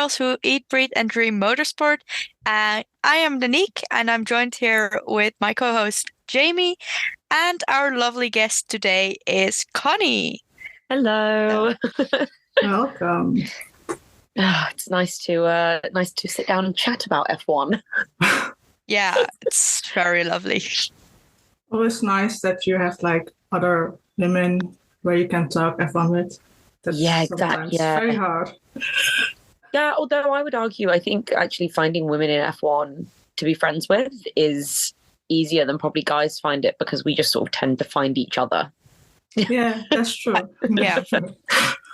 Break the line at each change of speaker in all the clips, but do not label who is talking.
gals who eat, breathe, and dream motorsport. And I am Danique, and I'm joined here with my co-host Jamie, and our lovely guest today is Connie.
Hello.
Welcome.
It's nice to sit down and chat about F1.
Yeah, it's very lovely.
Always nice that you have like other women where you can talk F1 with. That's
exactly. Yeah,
very hard.
Yeah, although I would argue, I think actually finding women in F1 to be friends with is easier than probably guys find it, because we just sort of tend to find each other.
Yeah, that's true.
Yeah.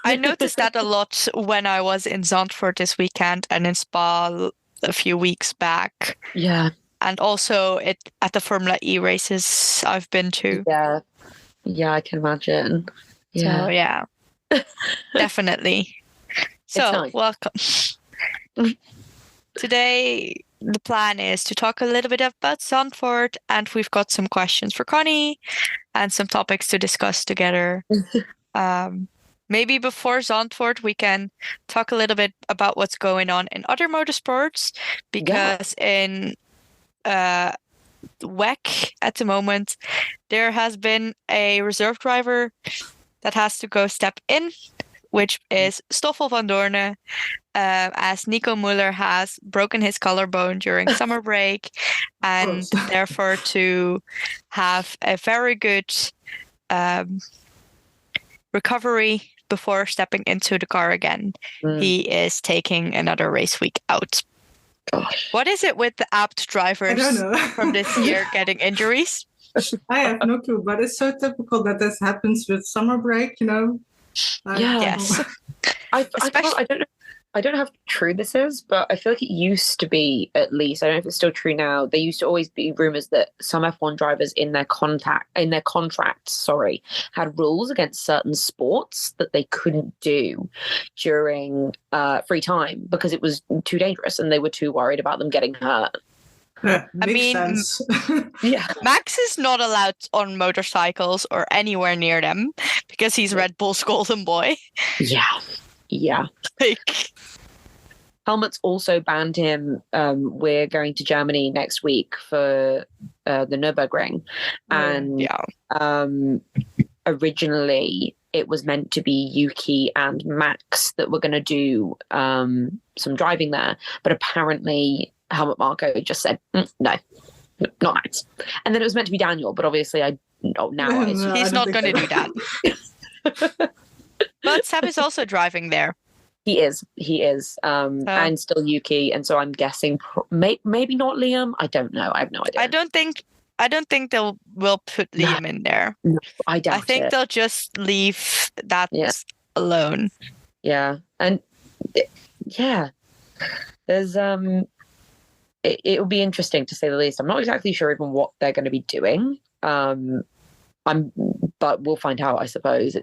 I noticed that a lot when I was in Zandvoort this weekend and in Spa a few weeks back.
Yeah.
And also at the Formula E races I've been to.
Yeah, I can imagine.
Yeah. So, yeah, definitely. So,
nice.
Welcome. Today, the plan is to talk a little bit about Zandvoort, and we've got some questions for Connie and some topics to discuss together. Maybe before Zandvoort, we can talk a little bit about what's going on in other motorsports, because in WEC at the moment, there has been a reserve driver that has to go step in, which is Stoffel van Doorne, as Nico Muller has broken his collarbone during summer break, and therefore to have a very good recovery before stepping into the car again. He is taking another race week out.
Gosh.
What is it with the apt drivers from this year getting injuries?
I have no clue, but it's so typical that this happens with summer break, you know?
Yes.
I don't know how true this is, but I feel like it used to be, at least, I don't know if it's still true now, there used to always be rumours that some F1 drivers in their contracts, had rules against certain sports that they couldn't do during free time because it was too dangerous and they were too worried about them getting hurt.
Yeah, makes sense.
Yeah. Max is not allowed on motorcycles or anywhere near them because he's Red Bull's golden boy.
Yeah. Helmut's also banned him. We're going to Germany next week for the Nürburgring. And originally it was meant to be Yuki and Max that were going to do some driving there. But apparently Helmut Marko just said, no, not Max. And then it was meant to be Daniel, but obviously
he's not going to do that. But Seb is also driving there.
He is, and still Yuki, and so I'm guessing maybe not Liam. I don't know. I have no idea.
I don't think will put Liam in there.
No, I doubt it.
I think they'll just leave that alone.
Yeah, and there's it will be interesting to say the least. I'm not exactly sure even what they're going to be doing. But we'll find out, I suppose.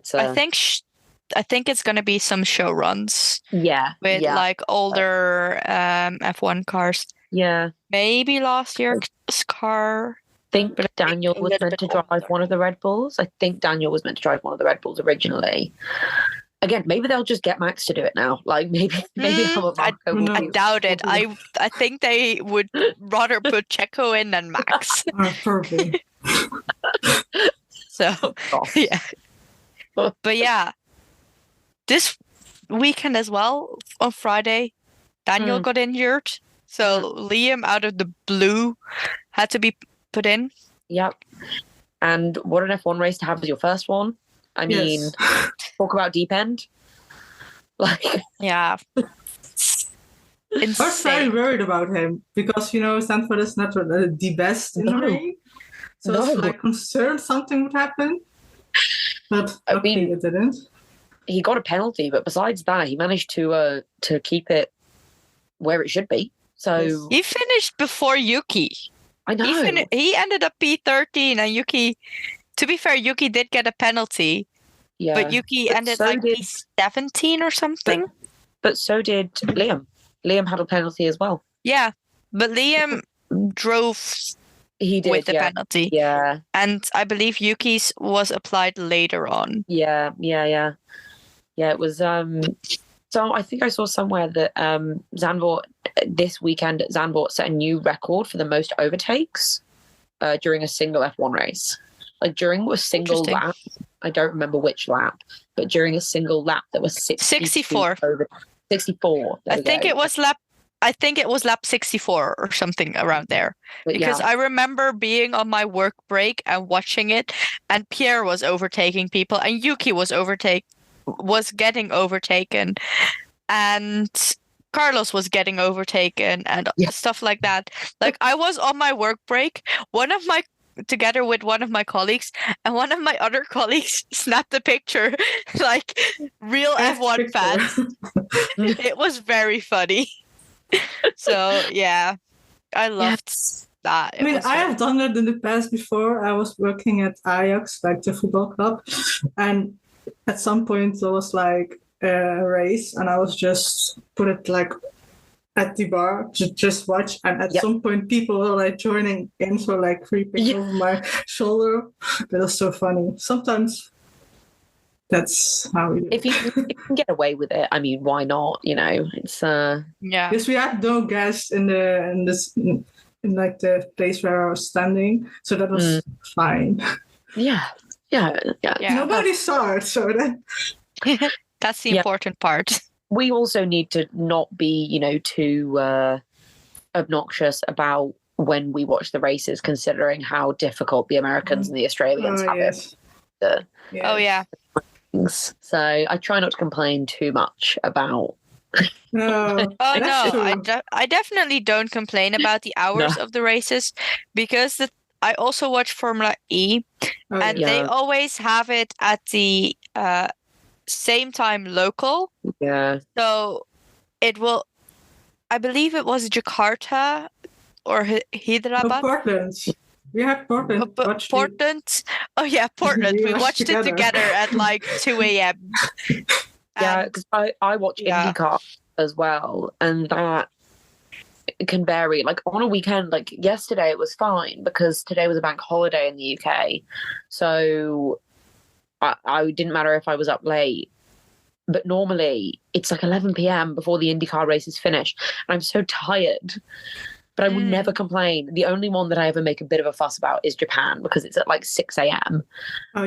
I think it's going to be some show runs.
With
like older F1 cars.
Yeah.
Maybe last year's car.
I think Daniel was meant to drive one of the Red Bulls. Originally. Again, maybe they'll just get Max to do it now. Like maybe
I doubt it. I think they would rather put Checo in than Max.
Probably.
So, yeah. But yeah. This weekend as well, on Friday, Daniel got injured. So Liam, out of the blue, had to be put in.
Yep. And what an F1 race to have as your first one. I mean, talk about deep end.
I was very worried about him because, Zandvoort is not the best in the ring. So I was concerned something would happen. But luckily it didn't.
He got a penalty, but besides that, he managed to keep it where it should be. So
he finished before Yuki.
I know.
He ended up P13, and Yuki. To be fair, Yuki did get a penalty. Yeah, but Yuki ended P17 or something.
But so did Liam. Liam had a penalty as well.
Yeah, but Liam drove.
He did
with the penalty.
Yeah,
and I believe Yuki's was applied later on.
Yeah. It was So I think I saw somewhere that Zandvoort this weekend at Zandvoort set a new record for the most overtakes during a single F1 race. Like during a single lap, I don't remember which lap, but during a single lap there was
64.
64.
I think it was lap 64 or something around there.
But
because I remember being on my work break and watching it, and Pierre was overtaking people, and Yuki was getting overtaken, and Carlos was getting overtaken, and stuff like that. Like I was on my work break, together with one of my colleagues, and one of my other colleagues snapped a picture, like real F1 fans. It was very funny. So yeah, I loved that.
I mean, I have done that in the past before. I was working at Ajax, like the football club, and at some point there was like a race, and I was just put it like at the bar to just watch, and at some point people were like joining in, so like creeping over my shoulder. That was so funny. Sometimes that's how we do.
If you can get away with it, I mean, why not? You know, it's
Because we had no guests in like the place where I was standing, so that was fine.
Yeah.
Nobody saw it, so then
that's the important part.
We also need to not be, you know, too obnoxious about when we watch the races, considering how difficult the Americans and the Australians have it.
Oh yeah.
So I try not to complain too much about.
No.
I definitely don't complain about the hours of the races, because I also watch Formula E, and they always have it at the same time local.
Yeah.
So it will, I believe it was Jakarta or Hyderabad.
Portland. We had Portland.
Portland. Oh yeah, Portland. We watched it together at like 2 a.m.
Yeah, because I watch IndyCar as well, and that can vary. Like on a weekend, like yesterday, it was fine because today was a bank holiday in the UK, so I didn't matter if I was up late. But normally it's like 11 p.m. before the IndyCar race is finished, and I'm so tired. But I would never complain. The only one that I ever make a bit of a fuss about is Japan, because it's at like 6 a.m.
Oh,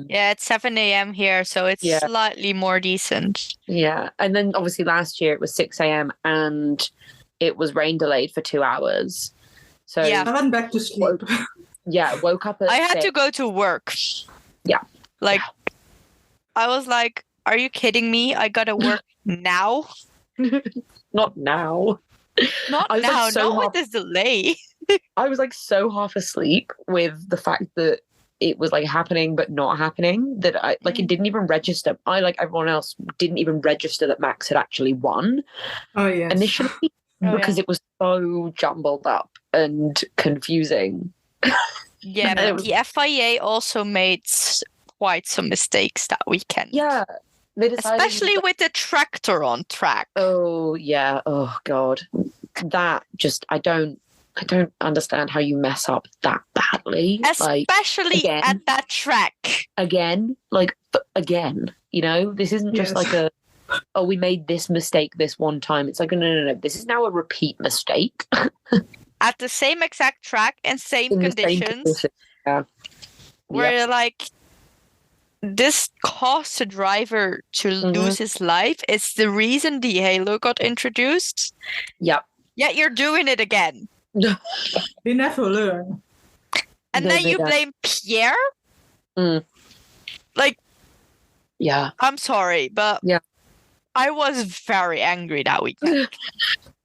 yes.
It's 7 a.m. here, so it's slightly more decent.
Yeah. And then obviously last year it was 6 a.m. and it was rain delayed for 2 hours. So
I went back to sleep.
Woke up at
I had
6.
to go to work.
Yeah.
I was like, are you kidding me? I gotta work now?
Not now.
Not now, not with this delay.
I was like so half asleep with the fact that it was like happening but not happening, that I like it didn't even register. I, like everyone else, didn't even register that Max had actually won.
Oh yes.
Initially, because it was so jumbled up and confusing.
Yeah, but the FIA also made quite some mistakes that weekend.
Yeah.
Especially with the tractor on track.
Oh yeah. Oh god. That just I don't understand how you mess up that badly.
Especially at that track.
Again. You know, this isn't just like we made this mistake this one time. It's like no. This is now a repeat mistake.
At the same exact track and same conditions. Where you're like, this caused a driver to lose his life. It's the reason the halo got introduced.
Yep.
Yet you're doing it again.
They never learn.
And then you blame Pierre? Like, I'm sorry, but I was very angry that weekend.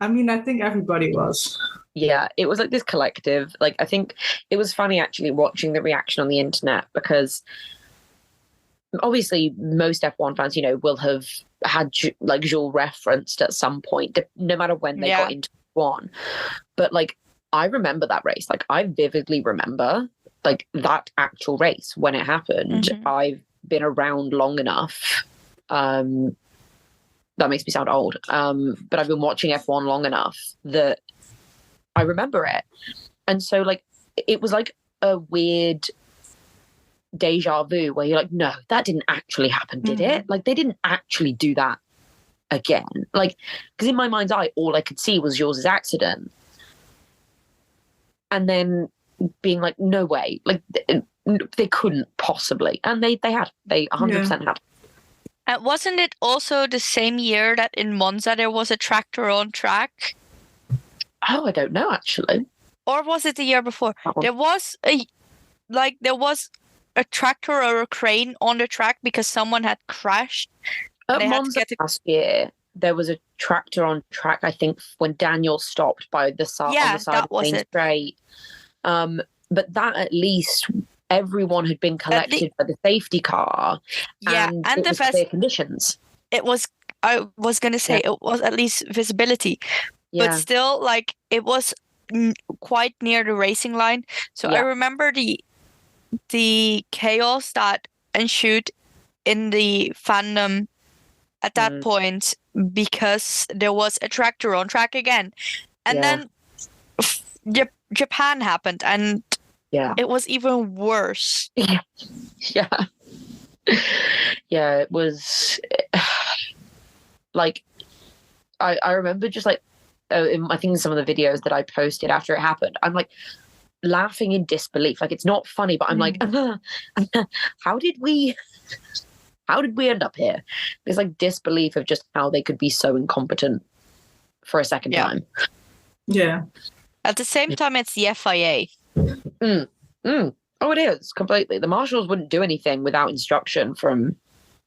I mean, I think everybody was.
Yeah, it was like this collective. Like, I think it was funny actually watching the reaction on the internet, because obviously most F1 fans, you know, will have had like Jules referenced at some point, no matter when they got into F1. But like, I remember that race. Like, I vividly remember like that actual race when it happened. I've been around long enough. That makes me sound old. But I've been watching F1 long enough that I remember it. And so like, it was like a weird deja vu where you're like, no, that didn't actually happen, did it? Like, they didn't actually do that again. Like, because in my mind's eye, all I could see was Jules' accident. And then being like, no way. Like, they couldn't possibly. And they 100% had.
And wasn't it also the same year that in Monza there was a tractor on track?
Oh, I don't know, actually.
Or was it the year before? There was a tractor or a crane on the track because someone had crashed.
At Monza last year, there was a tractor on track, I think, when Daniel stopped by the side on the side of the main straight. But that, at least, everyone had been collected by the safety car.
Yeah, and
it was clear conditions.
It was. I was going to say it was at least visibility, but still, like, it was quite near the racing line. So I remember the chaos that ensued in the fandom at that point because there was a tractor on track again, and then Japan happened, and it was even worse.
Yeah, it was like I remember just like I think in some of the videos that I posted after it happened, I'm like laughing in disbelief. Like, it's not funny, but I'm like, how did we end up here? There's like disbelief of just how they could be so incompetent for a second time.
Yeah.
At the same time, it's the FIA.
Oh, it is completely. The marshals wouldn't do anything without instruction from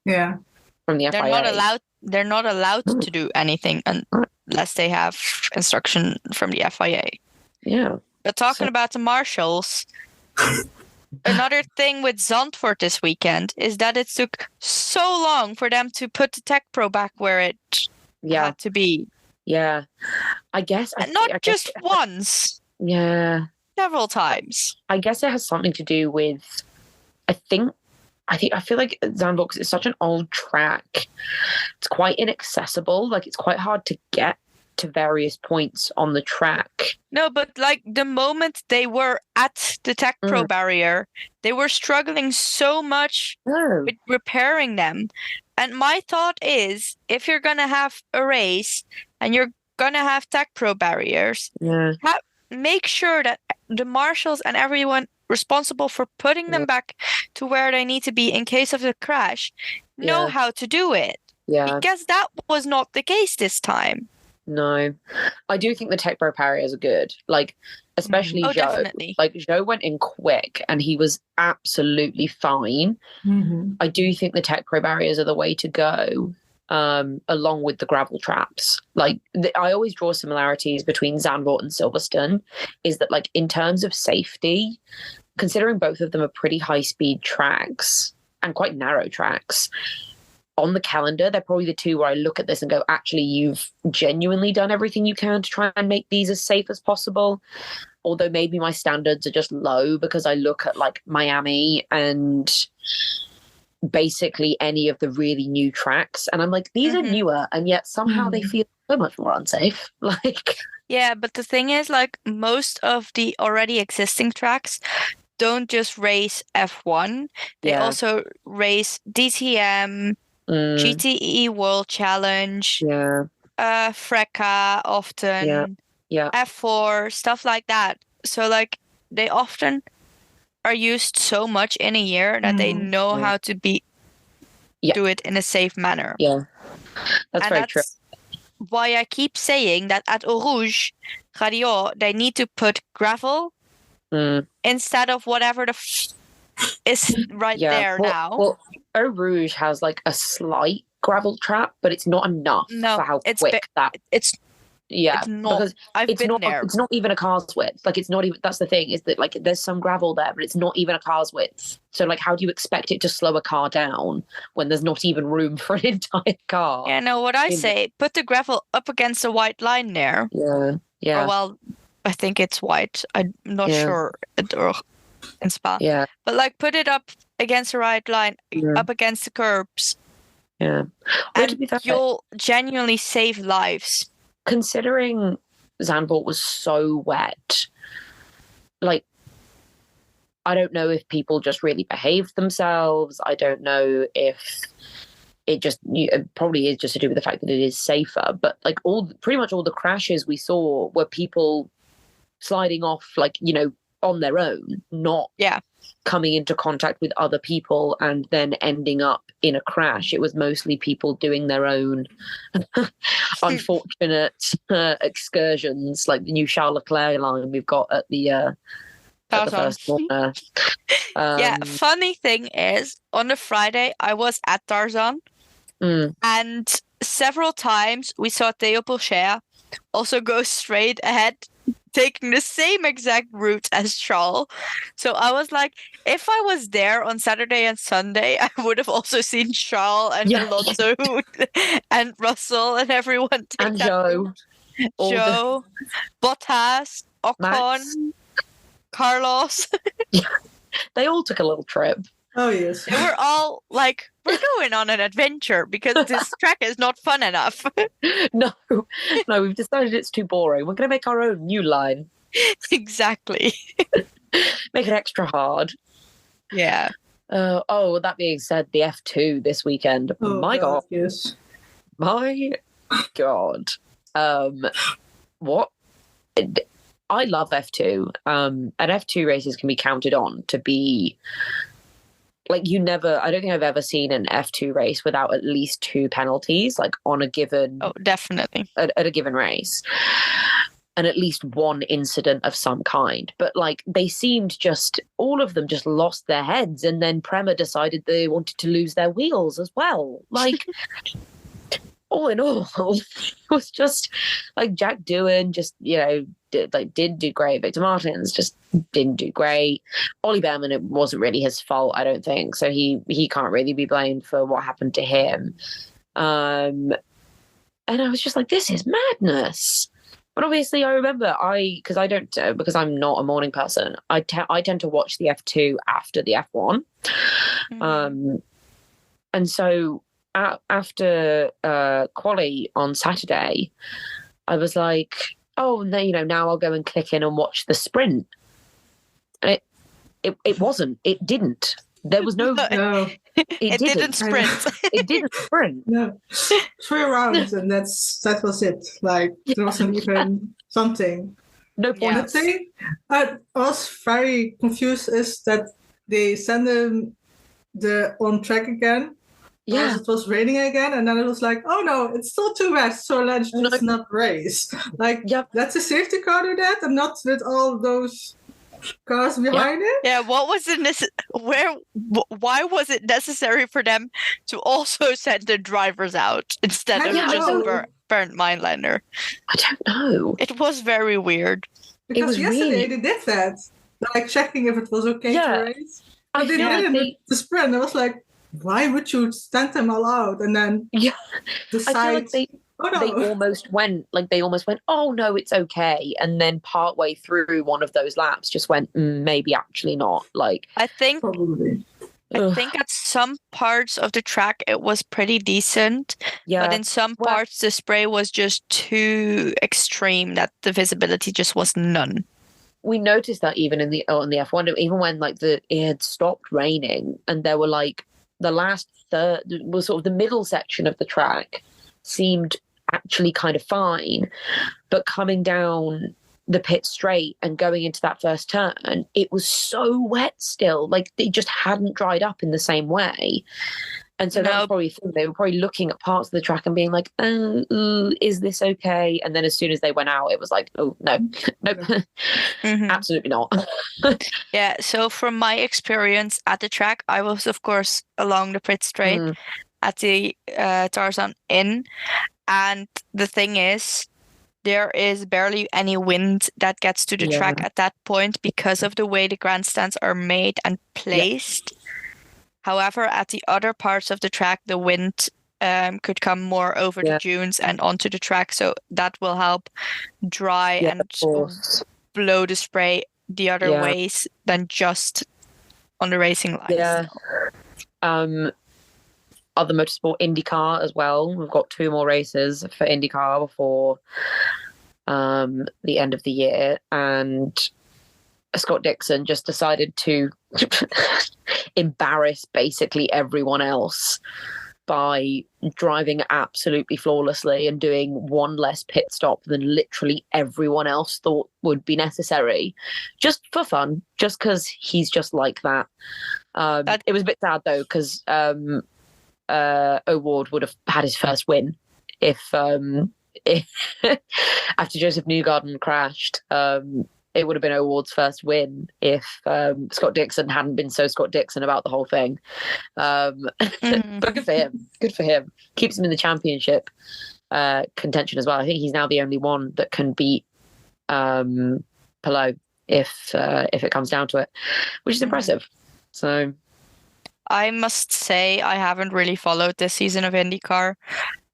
the FIA.
They're not allowed to do anything unless they have instruction from the FIA.
Yeah.
But talking about the marshals, another thing with Zandvoort this weekend is that it took so long for them to put the Tech Pro back where it had to be.
Yeah. I guess.
Not just once.
Yeah.
Several times.
I guess it has something to do with, I feel like Zandvoort is such an old track. It's quite inaccessible. Like, it's quite hard to get to various points on the track.
No, but like the moment they were at the Tech Pro barrier, they were struggling so much with repairing them. And my thought is, if you're going to have a race and you're going to have Tech Pro barriers, make sure that the marshals and everyone responsible for putting them back to where they need to be in case of a crash know how to do it.
Yeah.
Because that was not the case this time.
No. I do think the Tech Pro barriers are good. Like, especially Joe.
Definitely.
Like, Joe went in quick and he was absolutely fine.
Mm-hmm.
I do think the Tech Pro barriers are the way to go. Along with the gravel traps. Like, I always draw similarities between Zandvoort and Silverstone, is that, like, in terms of safety, considering both of them are pretty high-speed tracks and quite narrow tracks, on the calendar, they're probably the two where I look at this and go, actually, you've genuinely done everything you can to try and make these as safe as possible. Although maybe my standards are just low because I look at, like, Miami and basically any of the really new tracks, and I'm like, these are newer, and yet somehow they feel so much more unsafe. Like,
yeah, but the thing is, like, most of the already existing tracks don't just race F1, they also race DTM, GTE World Challenge, FRECA often, F4, stuff like that. So, like, they often are used so much in a year that they know how to do it in a safe manner.
Yeah, that's very true.
Why I keep saying that at Eau Rouge, Radio, they need to put gravel instead of whatever is there now.
Well, Eau Rouge has like a slight gravel trap, but it's not enough for how quick
it's not.
Because
I've been there.
It's not even a car's width. Like, it's not even. That's the thing, is that, like, there's some gravel there, but it's not even a car's width. So, like, how do you expect it to slow a car down when there's not even room for an entire car?
Yeah, no. What I say, put the gravel up against the white line there.
Yeah.
Or, well, I think it's white. I'm not sure in Spa.
Yeah.
But, like, put it up against the right line, up against the curbs.
Yeah.
And you'll genuinely save lives.
Considering Zandvoort was so wet, like, I don't know if people just really behaved themselves. I don't know if it probably is just to do with the fact that it is safer. But like pretty much all the crashes we saw were people sliding off, like, on their own, not coming into contact with other people and then ending up in a crash. It was mostly people doing their own unfortunate excursions, like the new Charles Leclerc line we've got at the first corner.
Funny thing is, on the Friday I was at Tarzan, and several times we saw Theo Pourchaire also go straight ahead, taking the same exact route as Charles. So I was like, if I was there on Saturday and Sunday, I would have also seen Charles and Alonso and Russell and everyone take
and Joe.
Joe, Bottas, Ocon, Carlos.
They all took a little trip.
Oh, yes.
They were all like, we're going on an adventure because this track is not fun enough.
No, we've decided it's too boring. We're going to make our own new line.
Exactly.
Make it extra hard.
Yeah.
With that being said, the F2 this weekend.
Oh,
my God.
Yes.
My God. What? I love F2. And F2 races can be counted on to be... Like, I don't think I've ever seen an F2 race without at least 2 penalties, like on a given...
Oh, definitely.
At a given race. And at least 1 incident of some kind. But, like, they seemed all of them just lost their heads, and then Prema decided they wanted to lose their wheels as well. Like, all in all, it was just, like, Jack Doohan just, didn't do great. Victor Martins just didn't do great. Ollie Behrman, it wasn't really his fault, I don't think. So he can't really be blamed for what happened to him. And I was just like, this is madness. But obviously, I remember because I'm not a morning person. I tend to watch the F2 after the F1. And so after quali on Saturday, I was like, oh, now I'll go and click in and watch the sprint. And it wasn't. It didn't. There was no.
No.
It didn't sprint.
It didn't sprint.
No. 3 rounds, and that was it. Like, there wasn't even something.
No point.
The thing I was very confused is that they send them on track again.
Yeah.
Because it was raining again, and then it was like, oh no, it's still too wet, so let's just not race. Like, that's a safety car do that, and not with all those cars behind it.
Yeah, what was it? Why was it necessary for them to also send the drivers out instead of just burnt Mindlander?
I don't know.
It was very weird.
Because yesterday they did that, like checking if it was okay to race. But they didn't the sprint. I was like, why would you send them all out and then decide?
I feel like they almost went, oh no, it's okay, and then partway through one of those laps just went, maybe actually not. Like,
I think
probably.
I think at some parts of the track it was pretty decent, but in some parts the spray was just too extreme that the visibility just was none.
We noticed that even in the F1, even when it had stopped raining, and there were like the last third was sort of the middle section of the track seemed actually kind of fine, but coming down the pit straight and going into that first turn, it was so wet still. Like, it just hadn't dried up in the same way. And so that was probably they were probably looking at parts of the track and being like, is this okay? And then as soon as they went out, it was like, oh, no, nope, absolutely not.
Yeah, so from my experience at the track, I was, of course, along the pit straight at the Tarzan Inn. And the thing is, there is barely any wind that gets to the track at that point because of the way the grandstands are made and placed. However, at the other parts of the track, the wind could come more over the dunes and onto the track. So that will help dry and blow the spray the other ways than just on the racing lines.
Yeah. Other motorsport, IndyCar as well. We've got 2 more races for IndyCar before the end of the year, and Scott Dixon just decided to embarrass basically everyone else by driving absolutely flawlessly and doing one less pit stop than literally everyone else thought would be necessary, just for fun, just because he's just like that. It was a bit sad though, because O'Ward would have had his first win if after Joseph Newgarden crashed. It would have been O'Ward's first win if Scott Dixon hadn't been so Scott Dixon about the whole thing. But good for him. Good for him. Keeps him in the championship contention as well. I think he's now the only one that can beat Palou if it comes down to it, which is impressive. So
I must say I haven't really followed this season of IndyCar.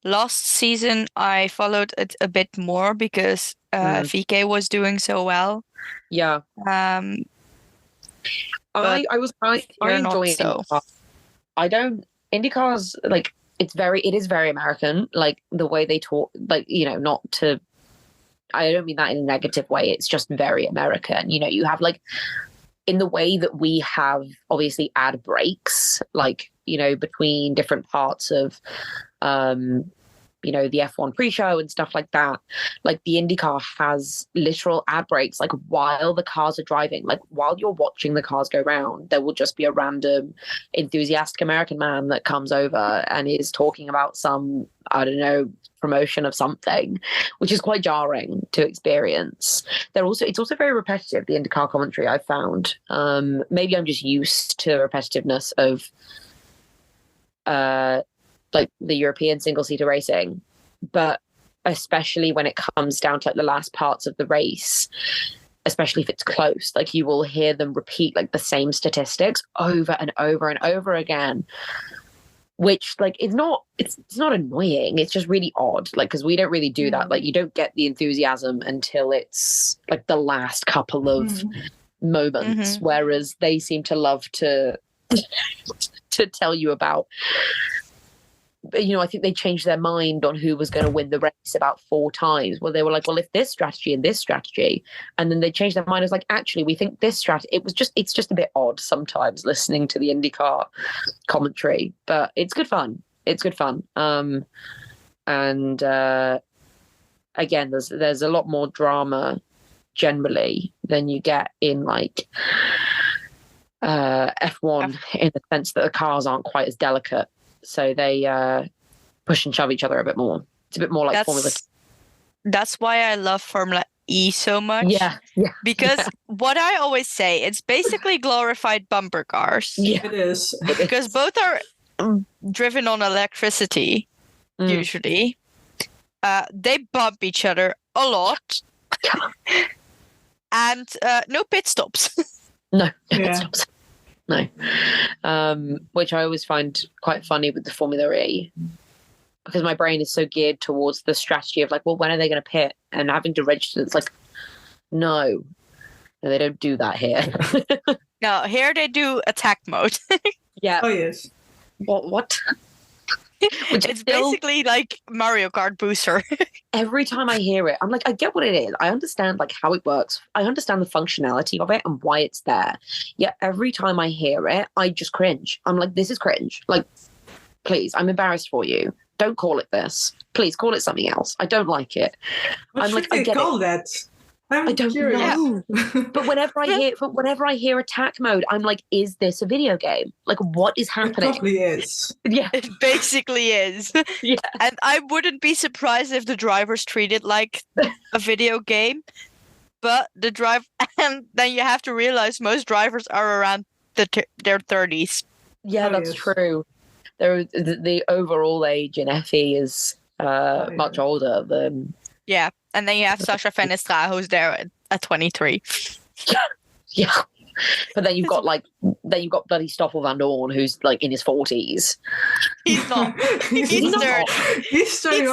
Last season, I followed it a bit more because VK was doing so well.
Yeah. I enjoy IndyCar. I don't. IndyCar's like it is very American. Like the way they talk, like not to. I don't mean that in a negative way. It's just very American. You have like in the way that we have obviously ad breaks, like between different parts of. The F1 pre-show and stuff like that. Like the IndyCar has literal ad breaks, like while the cars are driving, like while you're watching the cars go round, there will just be a random enthusiastic American man that comes over and is talking about some, I don't know, promotion of something, which is quite jarring to experience. It's also very repetitive, the IndyCar commentary, I found. Maybe I'm just used to repetitiveness of like the European single-seater racing, but especially when it comes down to like the last parts of the race, especially if it's close, like you will hear them repeat like the same statistics over and over and over again, which like it's not annoying, it's just really odd, like because we don't really do that. Like you don't get the enthusiasm until it's like the last couple of moments, whereas they seem to love to tell you about. I think they changed their mind on who was going to win the race about 4 times. Well, they were like, well, if this strategy and this strategy, and then they changed their mind. It's like, actually, we think this strategy. It's just a bit odd sometimes listening to the IndyCar commentary, but it's good fun. It's good fun. And again, there's a lot more drama generally than you get in like F1 in the sense that the cars aren't quite as delicate. So they push and shove each other a bit more. It's a bit more like Formula.
That's why I love Formula E so much.
Yeah.
Because what I always say, it's basically glorified bumper cars.
Yeah, it is.
Because both are driven on electricity, usually. They bump each other a lot. And no pit stops.
No pit stops. No, which I always find quite funny with the Formula E, because my brain is so geared towards the strategy of like, well, when are they going to pit and having to register? It's like, no, they don't do that here.
No, here they do attack mode.
Yeah.
Oh yes.
What?
It's basically like Mario Kart Booster.
Every time I hear it, I'm like, I get what it is. I understand like how it works. I understand the functionality of it and why it's there. Yet every time I hear it, I just cringe. I'm like, this is cringe. Like, please, I'm embarrassed for you. Don't call it this. Please call it something else. I don't like it.
What should they call that?
I don't know. But whenever I hear attack mode, I'm like, is this a video game? Like, what is happening?
It probably is.
Yeah.
It basically is.
Yeah.
And I wouldn't be surprised if the drivers treat it like a video game. But and then you have to realize most drivers are around their 30s.
Yeah, that's true. The overall age in FE is much older than...
Yeah. And then you have Sasha Fenestra, who's there at 23.
Yeah. But then you've got bloody Stoffel Van Dorn, who's like in his 40s.
He's not. He's 30.
He's 30.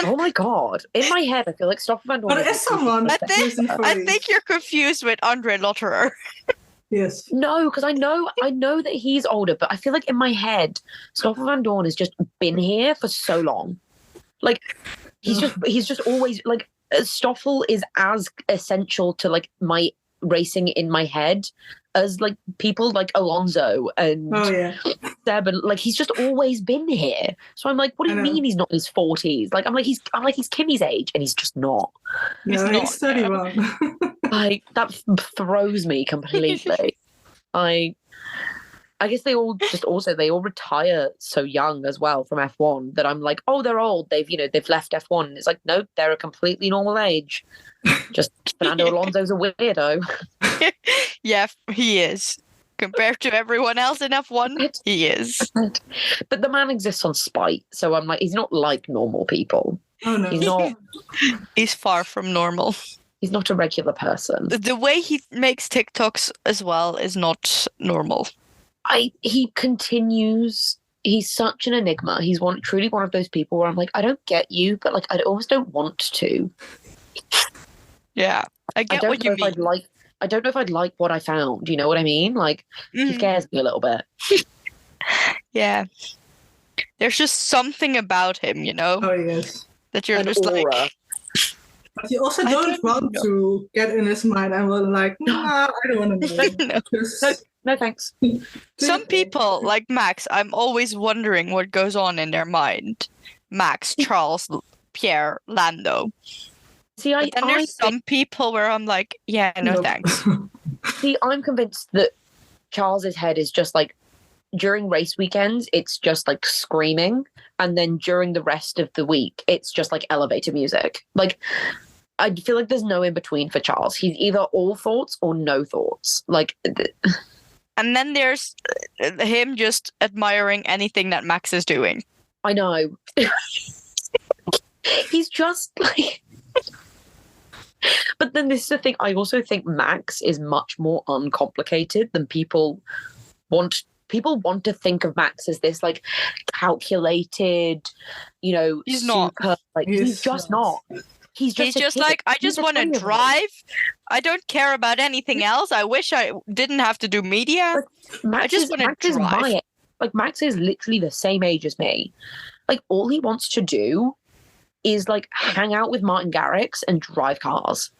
Oh my God. In my head, I feel like Stoffel Van Dorn.
But as someone
I think you're confused with Andre Lotterer.
Yes.
No, because I know that he's older, but I feel like in my head, Stoffel Van Dorn has just been here for so long. Like, he's just always like, Stoffel is as essential to like my racing in my head as like people like Alonso and 27. Like, he's just always been here. So I'm like, what do you mean he's not in his 40s? Like, I'm like he's Kimmy's age, and he's just not.
No, he's 31.
Like, that throws me completely. I guess they all retire so young as well from F1 that I'm like, oh, they're old. They've left F1. And it's like, no, they're a completely normal age. Just Fernando Alonso's a weirdo.
Yeah, he is. Compared to everyone else in F1, he is.
But the man exists on spite. So I'm like, he's not like normal people.
Oh, no.
He's not.
He's far from normal.
He's not a regular person.
The way he makes TikToks as well is not normal.
He continues. He's such an enigma. He's truly one of those people where I'm like, I don't get you, but like, I almost don't want to.
Yeah, I get what you mean.
I don't know if I'd like what I found. You know what I mean? Like, he scares me a little bit.
Yeah, there's just something about him, you know.
Oh yes.
That you're
An
just
aura.
like.
But you also don't want to get in his mind and we're like, nah, I don't want to know.
No, thanks.
Some people, like Max, I'm always wondering what goes on in their mind. Max, Charles, Pierre, Lando.
See,
But then there's some people where I'm like, yeah, no thanks.
See, I'm convinced that Charles's head is just like, during race weekends, it's just like screaming. And then during the rest of the week, it's just like elevator music. Like, I feel like there's no in between for Charles. He's either all thoughts or no thoughts. Like,
and then there's him just admiring anything that Max is doing.
I know. He's just like. But then this is the thing. I also think Max is much more uncomplicated than people want. People want to think of Max as this like calculated,
he's
super,
not.
like he's just not. He's just
like, I just want to drive. I don't care about anything else. I wish I didn't have to do media. I just want to drive.
Like, Max is literally the same age as me. Like, all he wants to do is like hang out with Martin Garrix and drive cars.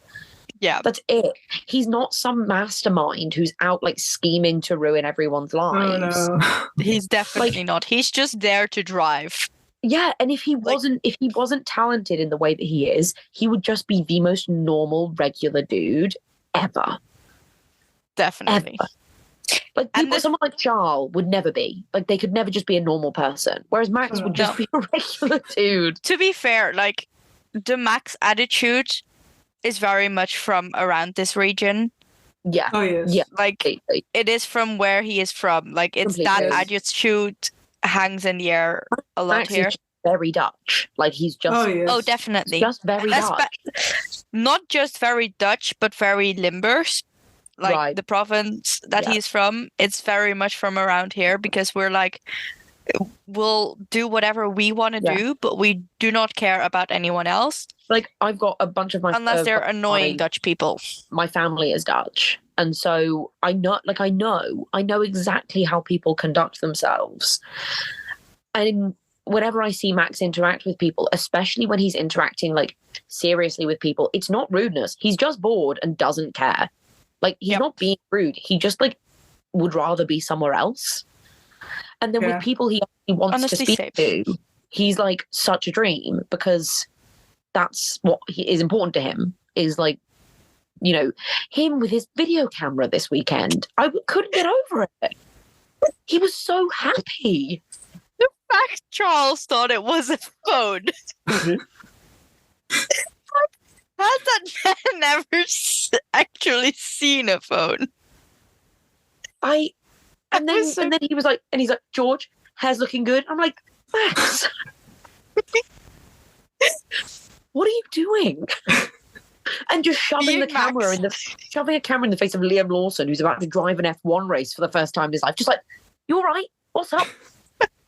Yeah.
That's it. He's not some mastermind who's out like scheming to ruin everyone's lives.
Oh, no.
He's definitely not. He's just there to drive.
Yeah, and if he wasn't talented in the way that he is, he would just be the most normal, regular dude ever.
Definitely.
Ever. Like, someone like Charles would never be. Like, they could never just be a normal person. Whereas Max would just be a regular dude.
To be fair, like, the Max attitude is very much from around this region.
Yeah.
Oh, yes.
Yeah.
Like, it is from where he is from. Like, it's
Completely.
that attitude hangs in the air a lot
Max
here.
is very Dutch. Like, he's just...
Oh, yes.
Oh, definitely.
Just very Dutch.
Not just very Dutch, but very Limburgs. Like,
right.
the province that he's from, it's very much from around here because we're like, we'll do whatever we want to do, but we do not care about anyone else.
Like, I've got a bunch of my...
Unless they're annoying Dutch people.
My family is Dutch. And so I know exactly how people conduct themselves. And whenever I see Max interact with people, especially when he's interacting like seriously with people, it's not rudeness. He's just bored and doesn't care. Like, he's not being rude. He just like would rather be somewhere else. And then with people he wants to speak to, he's like such a dream because that's what is important to him, is like, him with his video camera this weekend. I couldn't get over it. He was so happy.
The fact Charles thought it was a phone. Has that man never actually seen a phone?
And then he was like, George, hair's looking good. I'm like, Max, what are you doing? And just shoving a camera in the face of Liam Lawson, who's about to drive an F1 race for the first time in his life. Just like, you all right? What's up?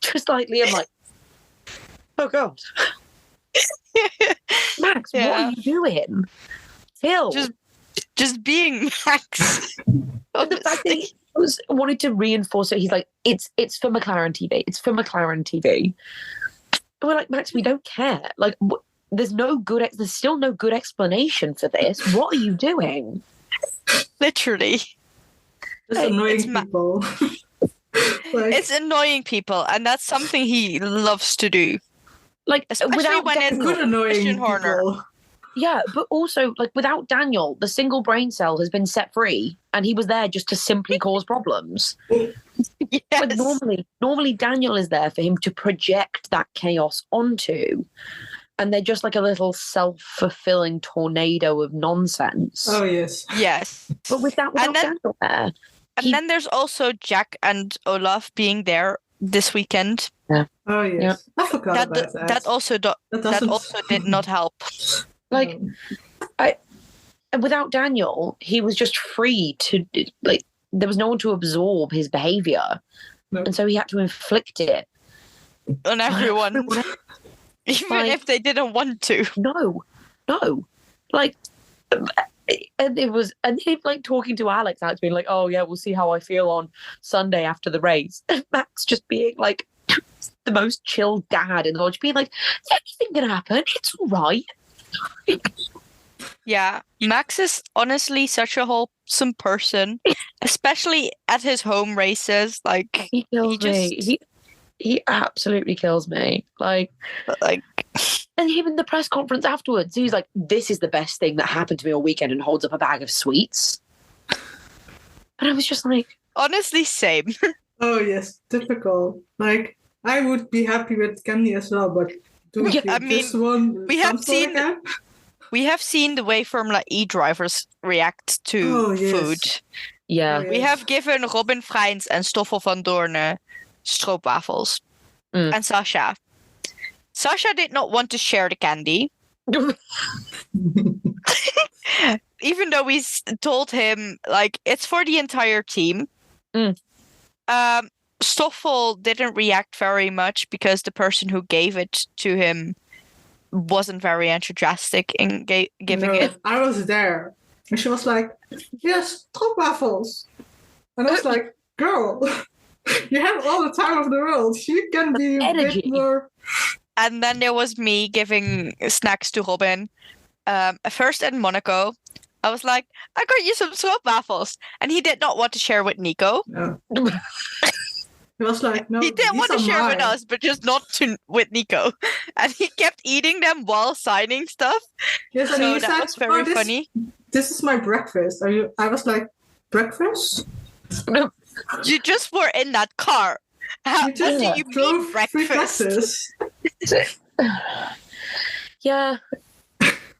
Just like Liam, like, oh God. Max, what are you doing? Phil.
Just being Max.
And the fact that he wanted to reinforce it, he's like, it's for McLaren TV. It's for McLaren TV. And we're like, Max, we don't care. Like, there's still no good explanation for this. What are you doing?
Literally.
Just annoying people. Like,
It's annoying people, and that's something he loves to do.
Like,
Especially
without
when it's
good annoying
Christian Horner.
people.
Yeah, but also, like, without Daniel, the single brain cell has been set free, and he was there just to simply cause problems.
Yes.
Like, normally Daniel is there for him to project that chaos onto, and they're just like a little self-fulfilling tornado of nonsense.
Oh, yes.
Yes.
But without Daniel there.
And then there's also Jack and Olaf being there this weekend.
Oh, yes.
Yeah.
I forgot about that.
That also did not help.
Like, without Daniel, he was just free to, like, there was no one to absorb his behavior.
No.
And so he had to inflict it.
On everyone. Even
Like,
if they didn't want to.
No. Like, and him, like, talking to Alex, being like, oh, yeah, we'll see how I feel on Sunday after the race. And Max just being, like, the most chill dad in the world. Just being like, is anything going to happen? It's all right.
Yeah, Max is honestly such a wholesome person, especially at his home races. Like,
He kills me. He absolutely kills me. Like, and him in the press conference afterwards, he's like, this is the best thing that happened to me all weekend, and holds up a bag of sweets. And I was just like,
honestly, same.
Oh, yes. Typical. Like, I would be happy with candy as well, but dude,
Yeah,
you
I mean,
just won
we have
Zandvoort
seen-
again?
We have seen the way Formula E drivers react to
Oh, yes.
food.
yeah.
Oh,
We
yes.
have given Robin Freins and Stoffel van Doorne stroopwafels.
Mm.
And Sasha. Sasha did not want to share the candy, even though we told him, like, it's for the entire team.
Mm.
Stoffel didn't react very much because the person who gave it to him wasn't very enthusiastic in giving
No,
it.
I was there. And she was like, yes, stroopwafels. And I was like, girl, you have all the time of the world. You can be a
Energy.
bit more...
And then there was me giving snacks to Robin. First in Monaco, I was like, I got you some stroopwafels. And he did not want to share with Nico.
No. He was like, no,
He didn't
these
want to
are
share with
mine.
us, but just not with Nico. And he kept eating them while signing stuff.
Yes, and
So
he
that
said,
was very
this,
funny.
This is my breakfast. I was like, breakfast?
You just were in that car. How
You just
do you
drove
mean
free
breakfast?
classes.
Yeah.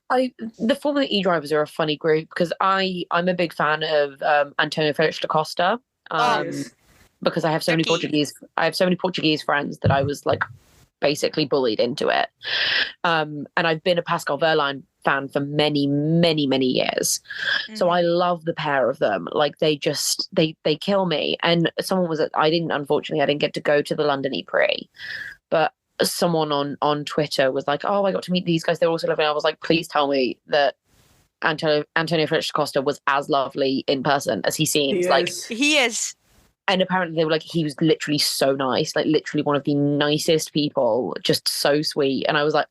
The Formula E drivers are a funny group because I'm a big fan of Antonio Felix da Costa.
Yes.
Because I have so many
Turkey.
Portuguese friends that I was, like, basically bullied into it. And I've been a Pascal Wehrlein fan for many, many, many years. So I love the pair of them. Like, they kill me. And someone was I didn't get to go to the London E-Prix, but someone on Twitter was like, oh, I got to meet these guys. They're also lovely. I was like, please tell me that Antonio Felix da Costa was as lovely in person as he seems. Like,
He is.
and apparently they were like, he was literally so nice, like literally one of the nicest people, just so sweet. And I was like,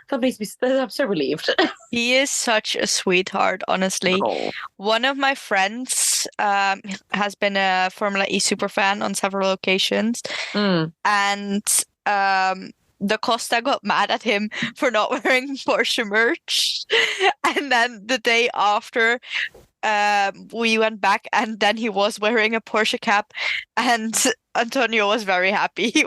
that makes me, I'm so relieved.
He is such a sweetheart, honestly.
Oh.
One of my friends has been a Formula E superfan on several occasions. And Da Costa got mad at him for not wearing Porsche merch. And then the day after, we went back, and then he was wearing a Porsche cap, and Antonio was very happy.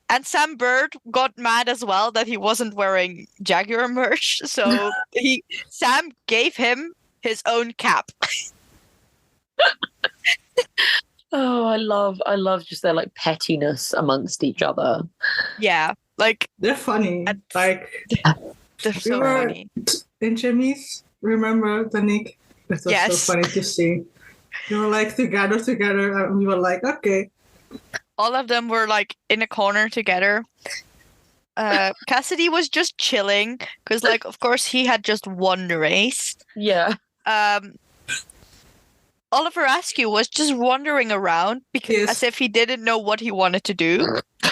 And Sam Bird got mad as well that he wasn't wearing Jaguar merch, so Sam gave him his own cap.
Oh, I love just their, like, pettiness amongst each other.
Yeah, like,
they're funny. Like,
they're so funny.
In Jimmy's, remember, Danik? It was
Yes.
so funny to see. They were like together, and we were like, okay.
All of them were, like, in a corner together. Cassidy was just chilling because, like, of course, he had just won the race.
Yeah.
Oliver Askew was just wandering around as if he didn't know what he wanted to do.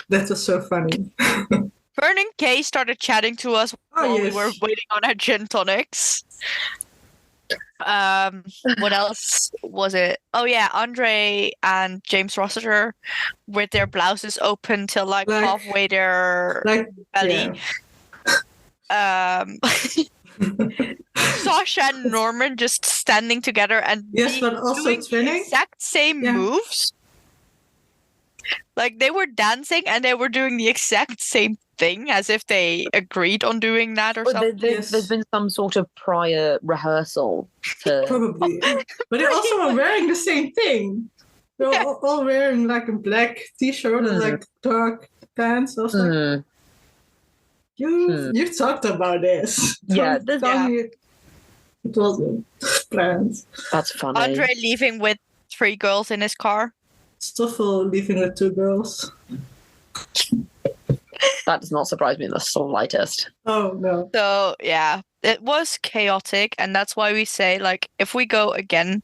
That was so funny.
Vernon Kay started chatting to us while we were waiting on our gin tonics. What else was it? Oh yeah, Andre and James Rossiter with their blouses open till like
Like-
halfway their
Like,
belly.
yeah.
Sasha and Norman just standing together and
Yes, but also
doing the
twinning.
exact same
Yeah.
moves. Like they were dancing and they were doing the exact same thing as if they agreed on doing that or
Well,
something.
Yes.
there's been some sort of prior rehearsal to.
Probably. But they also are wearing the same thing. They're all wearing like a black t-shirt and like dark pants. I was like,
Mm,
you talked about this.
Yeah,
Don't tell me it wasn't planned.
that's funny.
Andre leaving with 3 girls in his car.
Stoffel leaving with 2 girls.
That does not surprise me in the slightest.
Oh no.
So yeah, it was chaotic, and that's why we say like if we go again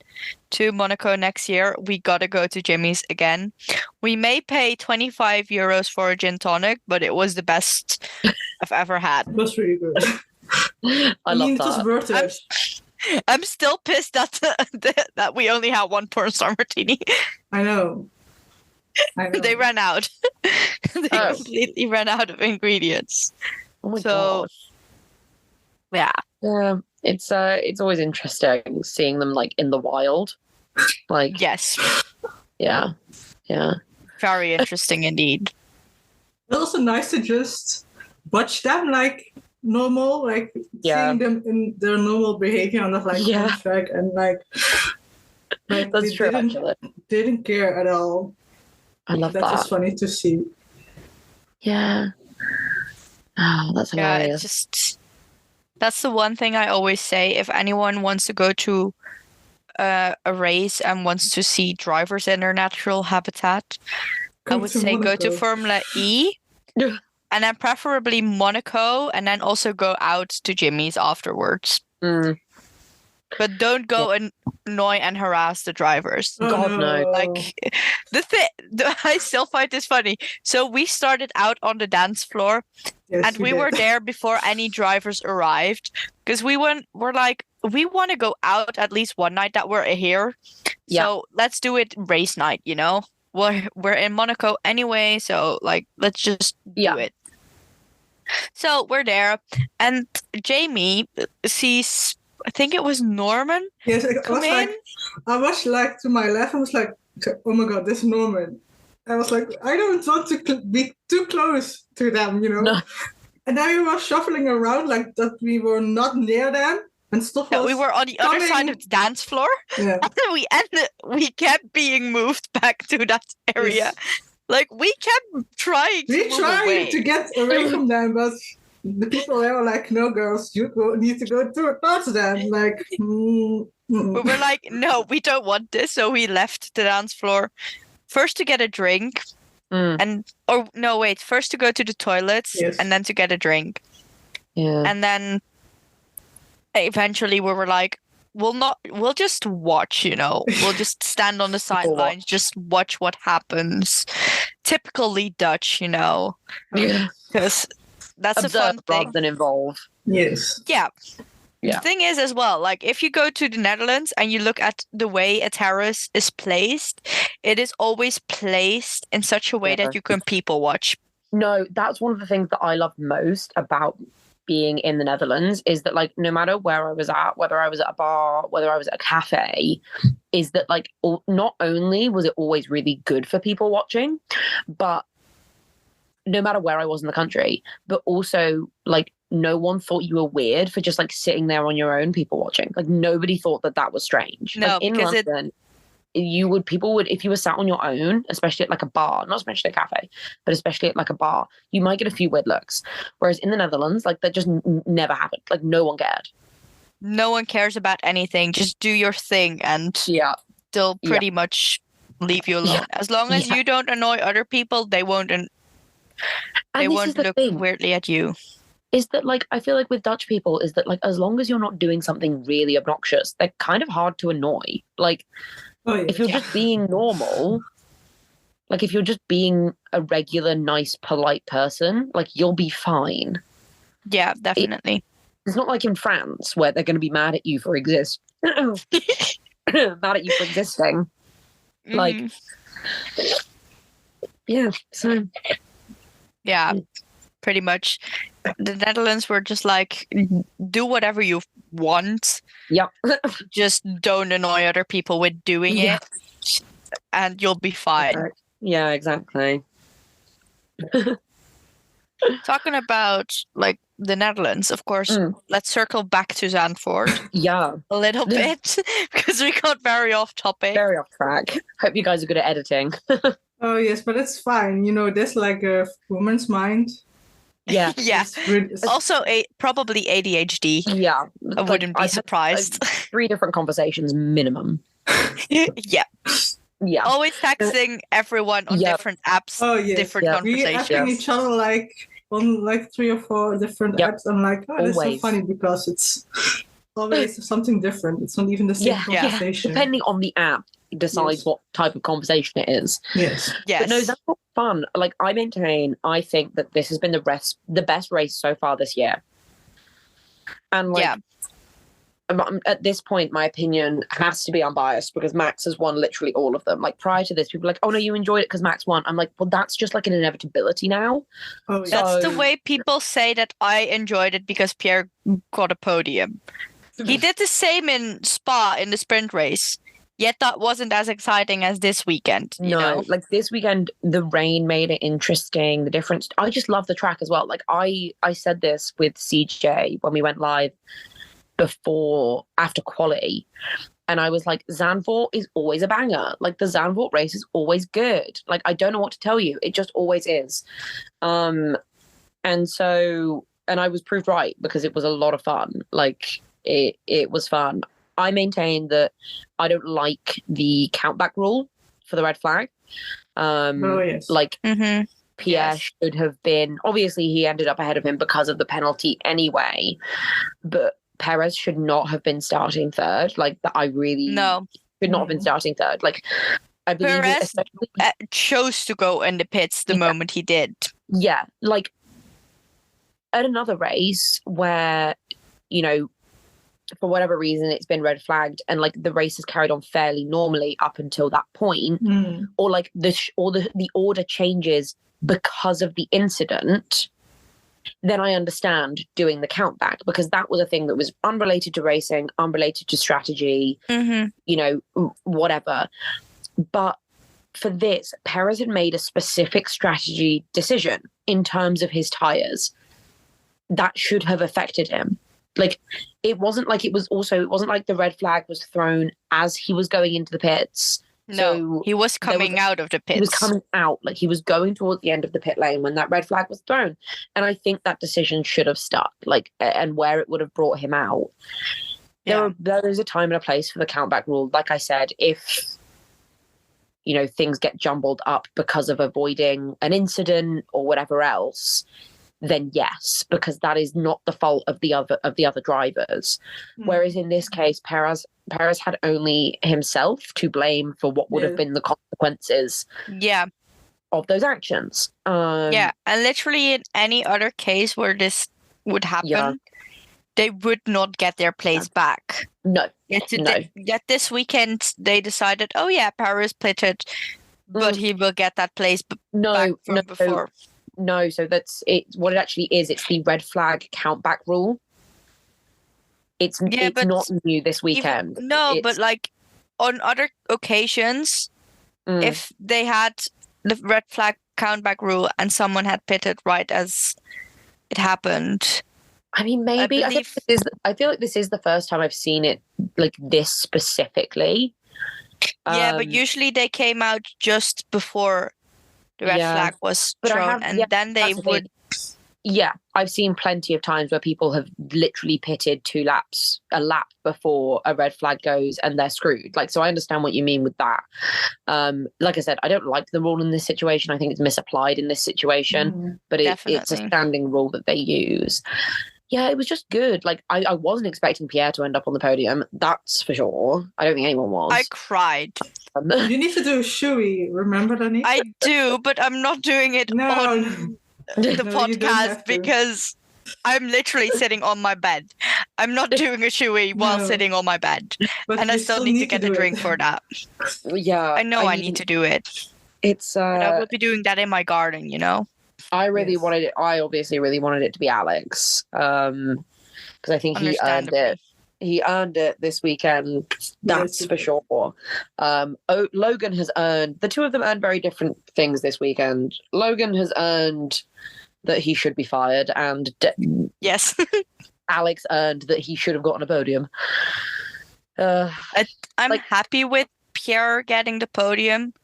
to Monaco next year, we gotta go to Jimmy's again. We may pay 25 euros for a gin tonic, but it was the best I've ever had.
It was really good.
I love
it was
that.
worth it.
I'm still pissed that that we only had 1 porn star martini.
I know.
They ran out. They
Oh.
completely ran out of ingredients.
Oh my
So-
god.
Yeah.
Yeah, it's always interesting seeing them like in the wild. Like,
Yes.
yeah.
Very interesting indeed.
It's also nice to just watch them like normal, like
Yeah.
seeing them in their normal behavior on the like
Yeah.
on track and like
That's
they
true, actually.
didn't care at all.
I love
That was
that.
funny to see.
Yeah. Oh, that's
Yeah,
hilarious.
it's just that's the one thing I always say. If anyone wants to go to a race and wants to see drivers in their natural habitat, I would say go to Formula E,
Yeah.
and then preferably Monaco, and then also go out to Jimmy's afterwards.
Mm,
But don't go and annoy and harass the drivers.
Oh,
God, no.
Like I still find this funny. So we started out on the dance floor,
Yes,
and we
did.
were there before any drivers arrived because we're like we want to go out at least one night that we're here.
Yeah.
So let's do it race night. We're in Monaco anyway, so like let's just
Yeah.
do it. So we're there, and Jamie sees. I think it was Norman
Yes,
come in.
I was like to my left. I was like, oh my god, this is Norman. I was like, I don't want to be too close to them,
No.
And then we were shuffling around like that. We were not near them, and stuff.
Yeah, we were on the other side
coming-
of the dance floor,
Yeah.
and we kept being moved back to that area.
Yes.
Like we kept trying to
We
move
trying
away.
to get away from them, but the people there were like, "No, girls, need to go towards them." Like,
We were like, no, we don't want this, so we left the dance floor first to get a drink, first to go to the toilets,
Yes.
and then to get a drink,
Yeah.
and then eventually we were like, we'll just watch, we'll just stand on the sidelines, just watch what happens. Typically Dutch,
Yeah.
because that's a fun
Observe rather
thing.
than involve.
yes,
Yeah.
Yeah.
The thing is as well, like if you go to the Netherlands and you look at the way a terrace is placed, it is always placed in such a way
Yeah.
that you can people watch.
No, that's one of the things that I love most about being in the Netherlands is that like no matter where I was at, whether I was at a bar, whether I was at a cafe, is that like not only was it always really good for people watching, but no matter where I was in the country, but also like no one thought you were weird for just like sitting there on your own, people watching. Like nobody thought that was strange.
No,
like, in
because
London, people would if you were sat on your own, especially at like a bar, not especially a cafe, but especially at like a bar, you might get a few weird looks. Whereas in the Netherlands, like that just never happened. Like no one cared.
No one cares about anything. Just do your thing and
Yeah.
they'll pretty much leave you alone.
Yeah.
As long as
Yeah.
you don't annoy other people, they won't
And this is the
look
thing,
weirdly at you.
is that like I feel like with Dutch people is that like as long as you're not doing something really obnoxious, they're kind of hard to annoy. Like
oh yeah.
if you're just being normal, like if you're just being a regular, nice, polite person, like you'll be fine.
Yeah, definitely.
It's not like in France where they're going to be mad at you for mad at you for existing. Like,
Mhm.
yeah. So
Yeah, pretty much. The Netherlands were just like, do whatever you want,
yeah,
just don't annoy other people with doing
Yeah.
it, and you'll be fine.
yeah, exactly.
Talking about like the Netherlands, of course,
Mm.
let's circle back to Zandvoort
Yeah,
a little bit because we got very off topic.
very off track. Hope you guys are good at editing.
Oh yes, but it's fine. You know, there's like a woman's mind.
Yeah,
Yeah.
It's really, it's-
Also, probably ADHD.
yeah.
I wouldn't be
I've had,
surprised.
3 different conversations minimum.
Yeah.
Yeah,
Always texting everyone on
Yeah.
different apps,
oh yes,
different
Yeah.
we
conversations.
asking each other like on like 3 or 4 different
Yep.
apps. I'm like, oh, that's so
Always.
funny because it's always something different. It's not even the same
yeah.
conversation.
Depending on the app, decides
Yes.
what type of conversation it is.
Yes.
Yes.
But no, that's not fun. Like, I think that this has been the best race so far this year. And like,
Yeah.
At this point, my opinion has to be unbiased because Max has won literally all of them. Like, prior to this, people were like, oh no, you enjoyed it because Max won. I'm like, well, that's just like an inevitability now.
Oh yes.
That's the
So-
way people say that I enjoyed it because Pierre got a podium. He did the same in Spa in the sprint race, yet that wasn't as exciting as this weekend, you know?
Like this weekend, the rain made it interesting. The difference, I just love the track as well. Like I said this with CJ when we went live after quali, and I was like, Zandvoort is always a banger. Like the Zandvoort race is always good. Like I don't know what to tell you, it just always is. And I was proved right because it was a lot of fun. Like it was fun. I maintain that I don't like the countback rule for the red flag.
Oh yes.
Like
Mm-hmm.
Pierre
Yes.
should have been, obviously he ended up ahead of him because of the penalty anyway, but Perez should not have been starting third. Like that, I really
No.
should not have been
No.
starting third. Like I believe it,
Perez
especially,
chose to go in the pits the
Yeah.
moment he did.
yeah, like at another race where, you know, for whatever reason it's been red flagged and like the race is carried on fairly normally up until that point,
Mm.
or like the order changes because of the incident, then I understand doing the countback because that was a thing that was unrelated to racing, unrelated to strategy,
Mm-hmm.
you know, whatever. But for this, Perez had made a specific strategy decision in terms of his tires that should have affected him. Like it wasn't like the red flag was thrown as he was going into the pits.
No,
So
he was
there was-
coming out of the pits.
He was coming out, like he was going towards the end of the pit lane when that red flag was thrown. And I think that decision should have stuck, like, and where it would have brought him out.
Yeah.
There is a time and a place for the countback rule. Like I said, if, you know, things get jumbled up because of avoiding an incident or whatever else, then yes, because that is not the fault of the other drivers.
Mm.
Whereas in this case, Perez had only himself to blame for what would have
Yeah.
been the consequences
Yeah.
of those actions.
Yeah. And literally in any other case where this would happen,
Yeah.
they would not get their place back.
No.
Yet this weekend they decided, oh yeah, Paris pitted, but he will get that place back
No,
from
no,
before.
no. So that's it. What it actually is, it's the red flag countback rule. It's
but
not new this weekend.
No, but
It's-
like on other occasions,
Mm.
if they had the red flag countback rule and someone had pitted right as it happened.
I mean, maybe I feel like this is the first time I've seen it like this specifically.
Yeah, but usually they came out just before the red
Yeah.
flag was
But I
thrown,
have-
and
yeah,
then they
that's the thing.
would.
Yeah, I've seen plenty of times where people have literally pitted a lap before a red flag goes and they're screwed. Like, so I understand what you mean with that. Like I said, I don't like the rule in this situation. I think it's misapplied in this situation,
Mm.
but it's a
Definitely.
standing rule that they use. Yeah, it was just good. Like, I wasn't expecting Pierre to end up on the podium. That's for sure. I don't think anyone was.
I cried.
You need to do a shoey. Remember, Danny?
I do, but I'm not doing it
No.
on the
No, you don't have
podcast
to.
because I'm literally sitting on my bed. I'm not doing a shoey while
No.
sitting on my bed.
But
And I
you
still need to get a
do
drink
it.
for that.
Yeah,
I know I
mean,
need to do it.
It's
But I will be doing that in my garden, you know?
I really
Yes.
wanted it. I obviously really wanted it to be Alex, because I think he earned
Understandably.
it. He earned it this weekend. That's
Yes,
for sure. Logan has earned. The two of them earned very different things this weekend. Logan has earned that he should be fired, and
Yes.
Alex earned that he should have gotten a podium.
I'm
Like-
happy with Pierre getting the podium,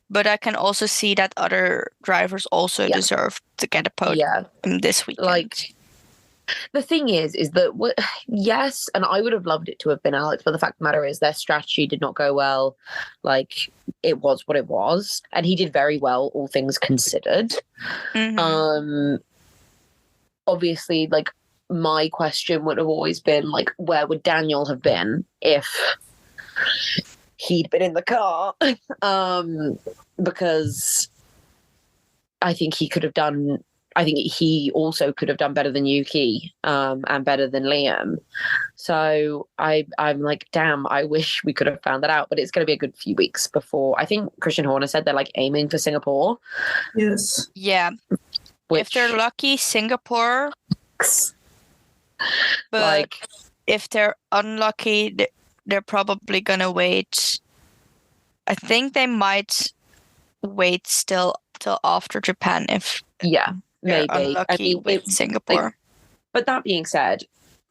but I can also see that other drivers also
Yeah.
deserve to get a podium
Yeah,
this weekend.
like the thing is that yes, and I would have loved it to have been Alex, but the fact of the matter is their strategy did not go well. Like, it was what it was, and he did very well, all things considered.
Mhm.
Obviously, like, my question would have always been, like, where would Daniel have been if he'd been in the car? Because I think he could have done. I think he also could have done better than Yuki, and better than Liam. So I'm like, damn, I wish we could have found that out. But it's going to be a good few weeks before. I think Christian Horner said they're like aiming for Singapore.
Yes.
Yeah. If they're lucky, Singapore. But
like,
if they're unlucky, they're probably gonna wait. I think they might wait still till after Japan if
yeah,
they're
maybe.
unlucky with Singapore.
But that being said,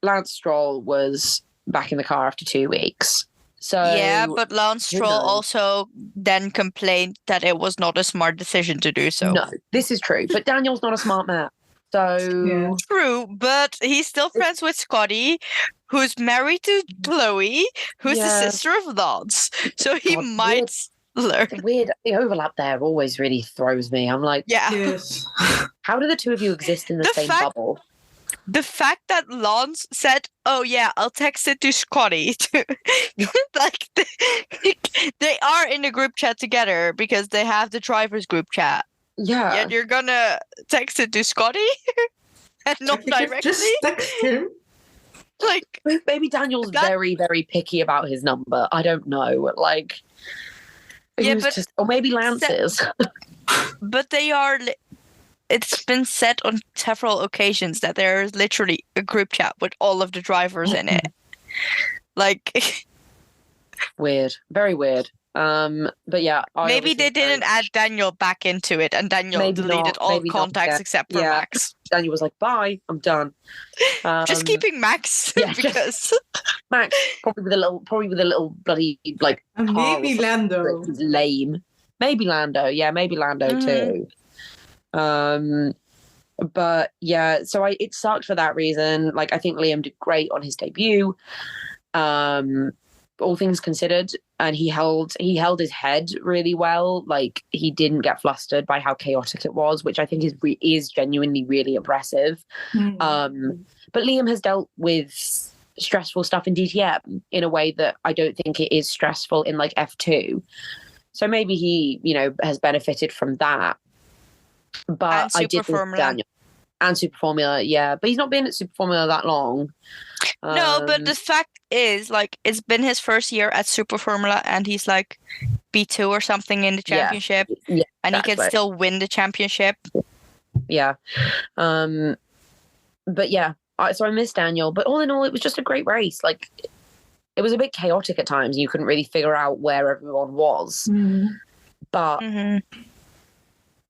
Lance Stroll was back in the car after 2 weeks. So
Yeah, but Lance
who
Stroll
knows?
also then complained that it was not a smart decision to do so.
No, this is true. But Daniel's not a smart man. So
Yeah.
True, but he's still friends with Scotty, who's married to Chloe, who's the
Yeah.
sister of Lance. So he
God,
might learn.
the overlap there always really throws me. I'm like,
Yeah.
Yes.
how do the two of you exist in the
The
same
fact-
bubble?
The fact that Lance said, "Oh yeah, I'll text it to Scotty," like they are in a group chat together because they have the drivers group chat.
Yeah.
Yet you're gonna text it to Scotty and not
You could
directly.
just text him.
Like, maybe Daniel's
That-
very, very picky about his number. I don't know. Like,
Yeah,
who's
but
just, or maybe Lance is.
But they are. It's been said on several occasions that there is literally a group chat with all of the drivers in it. Like,
Weird, very weird. But yeah,
maybe they didn't add Daniel back into it, and Daniel
Maybe
deleted
not,
all
maybe not,
contacts
yeah.
except for
Yeah.
Max.
Daniel was like, "Bye, I'm done."
Just keeping Max
yeah,
because
Max probably with a little bloody like
And
car or
maybe
something
Lando.
that is lame. Maybe Lando, yeah, maybe Lando
Mhm.
too. But yeah, so it sucked for that reason. Like, I think Liam did great on his debut. All things considered, and he held his head really well. Like, he didn't get flustered by how chaotic it was, which I think is genuinely really impressive.
Mm.
But Liam has dealt with stressful stuff in DTM in a way that I don't think it is stressful in like F2. So maybe he, has benefited from that. But
And
I did
Super Formula.
Daniel and Super Formula, yeah. But he's not been at Super Formula that long.
No, but the fact is, like, it's been his first year at Super Formula, and he's like B2 or something in the
Yeah.
championship,
Yeah,
and he can
exactly.
still win the championship.
Yeah. But yeah, so I miss Daniel. But all in all, it was just a great race. Like, it was a bit chaotic at times. You couldn't really figure out where everyone was.
Mm.
But
Hmm.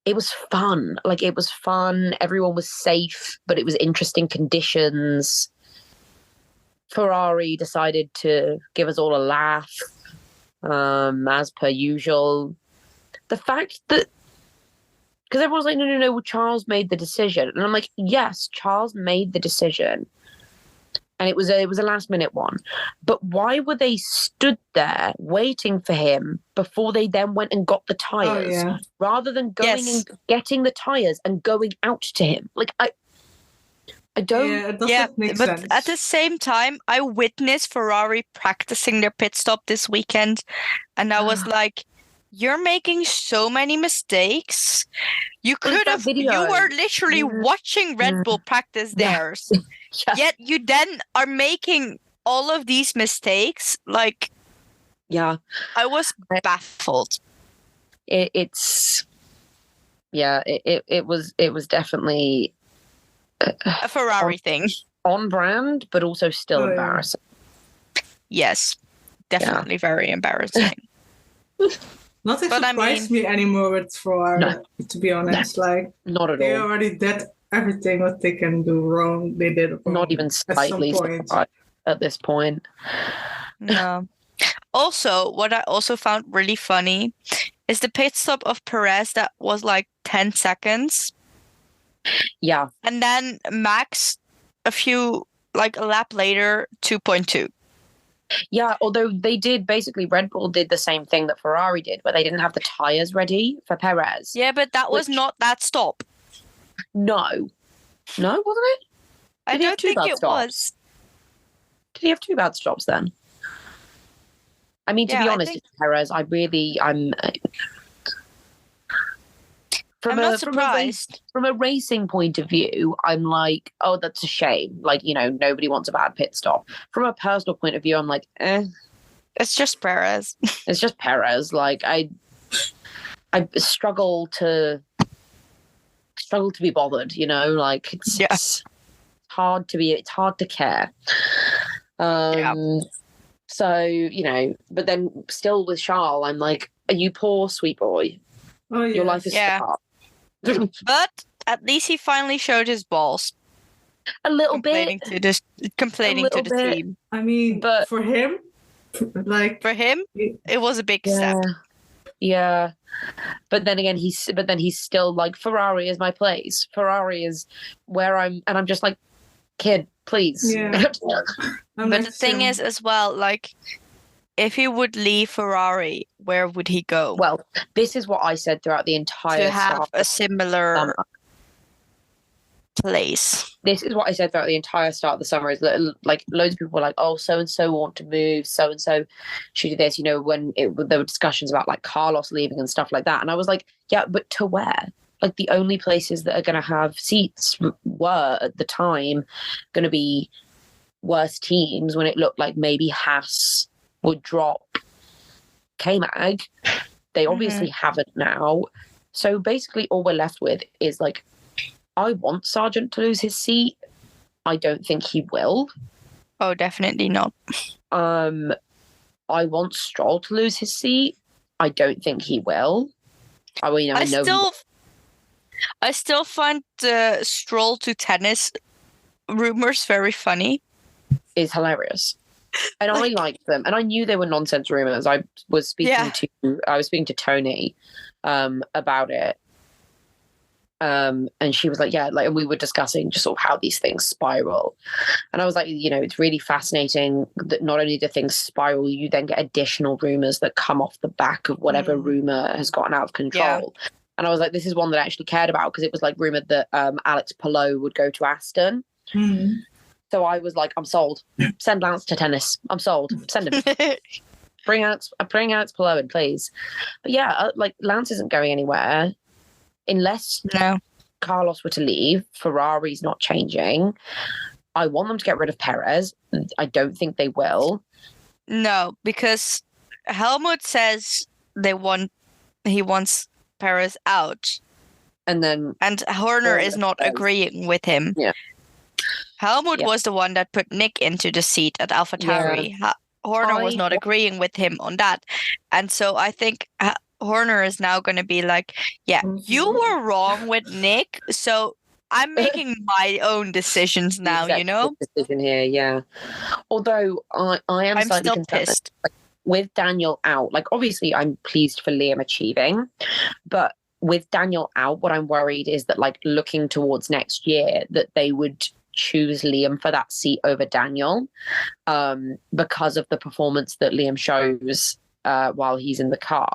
it was fun. Like, it was fun. Everyone was safe, but it was interesting conditions. Ferrari decided to give us all a laugh, as per usual. The fact that, because everyone's like, no, well, Charles made the decision. And I'm like, yes, Charles made the decision. And it was a last minute one. But why were they stood there waiting for him before they then went and got the tires?
Oh, yeah.
Rather than going
Yes.
and getting the tires and going out to him. Like, I don't.
Yeah, it doesn't
Yeah,
make
but
sense.
at the same time, I witnessed Ferrari practicing their pit stop this weekend, and I was like, you're making so many mistakes. You
Well, it's
could
that
have, you
video.
were literally
Yeah.
watching Red
Yeah.
Bull practice
Yeah.
theirs.
Yeah.
Yet you then are making all of these mistakes. Like,
Yeah.
I was baffled.
It was definitely
A Ferrari thing.
on brand, but also still
Oh, yeah.
embarrassing.
Yes, definitely very embarrassing.
Nothing
But I
surprised
mean-
me anymore with Ferrari,
No.
to be honest. Like,
Not at
they
all.
already did everything what they can do wrong. They did wrong
Not even
at some
slightly
point.
surprised at this point.
No. Also, what I also found really funny is the pit stop of Perez that was like 10 seconds.
Yeah.
And then Max, a lap later, 2.2.
Yeah, although they did basically, Red Bull did the same thing that Ferrari did, where they didn't have the tyres ready for Perez.
Yeah, but that was
Which-
not that stop.
No, wasn't it?
I
Did he have
don't
two
think
bad
it
stops?
was.
Did he have two bad stops then? I mean, to
Yeah,
be
I
honest,
think-
it's Perez. I'm
I'm not surprised.
From a racing point of view, I'm like, oh, that's a shame. Like, nobody wants a bad pit stop. From a personal point of view, I'm like,
It's just Perez.
it's just Perez. Like, I struggle to be bothered. Like it's hard to care. So but then still with Charles, I'm like, are you poor sweet boy?
Oh,
Your life is
Yeah.
hard.
But at least he finally showed his balls,
A little
complaining
bit.
to the
bit.
team.
I mean,
But-
for him, like,
For him, it was a big step.
Yeah. But then again, he's still like, Ferrari is my place. Ferrari is where I'm just like, kid, please.
Yeah. I'm
But
like,
the thing
so-
is as well, like, if he would leave Ferrari, where would he go?
Well, this is what I said throughout the entire
To have
start.
a similar place.
This is what I said throughout the entire start of the summer, is that, like, loads of people were like, oh, so and so want to move, so and so should do this, when there were discussions about like Carlos leaving and stuff like that, and I was like, yeah, but to where? Like, the only places that are going to have seats were at the time going to be worse teams, when it looked like maybe Haas would drop K-Mag. They obviously haven't now. So basically all we're left with is like, I want Sargent to lose his seat. I don't think he will.
Oh, definitely not.
I want Stroll to lose his seat. I don't think he will. I mean, I know
I still find the Stroll to tennis rumors very funny.
is hilarious. And I liked them, and I knew they were nonsense rumors. I was speaking to Tony about it. And she was like, yeah, like, and we were discussing just sort of how these things spiral. And I was like, it's really fascinating that not only do things spiral, you then get additional rumors that come off the back of whatever rumor has gotten out of control. Yeah. And I was like, this is one that I actually cared about, because it was like rumored that Alex Palou would go to Aston.
Mm.
So I was like, I'm sold. Send Lance to tennis. I'm sold. Send him. Bring Alex Palou in, please. But yeah, like, Lance isn't going anywhere unless Carlos were to leave. Ferrari's not changing. I want them to get rid of Perez. I don't think they will.
No, because Helmut says he wants Perez out.
And
Horner is not agreeing with him.
Yeah.
Helmut was the one that put Nick into the seat at AlphaTauri. Yeah. Horner was not agreeing with him on that. And so I think Horner is now going to be like, yeah, you were wrong with Nick, so I'm making my own decisions now,
Decision here, yeah. Although I'm slightly
still
concerned,
pissed.
like, with Daniel out, like, obviously I'm pleased for Liam achieving, but with Daniel out, what I'm worried is that, like, looking towards next year, that they would choose Liam for that seat over Daniel, because of the performance that Liam shows while he's in the car,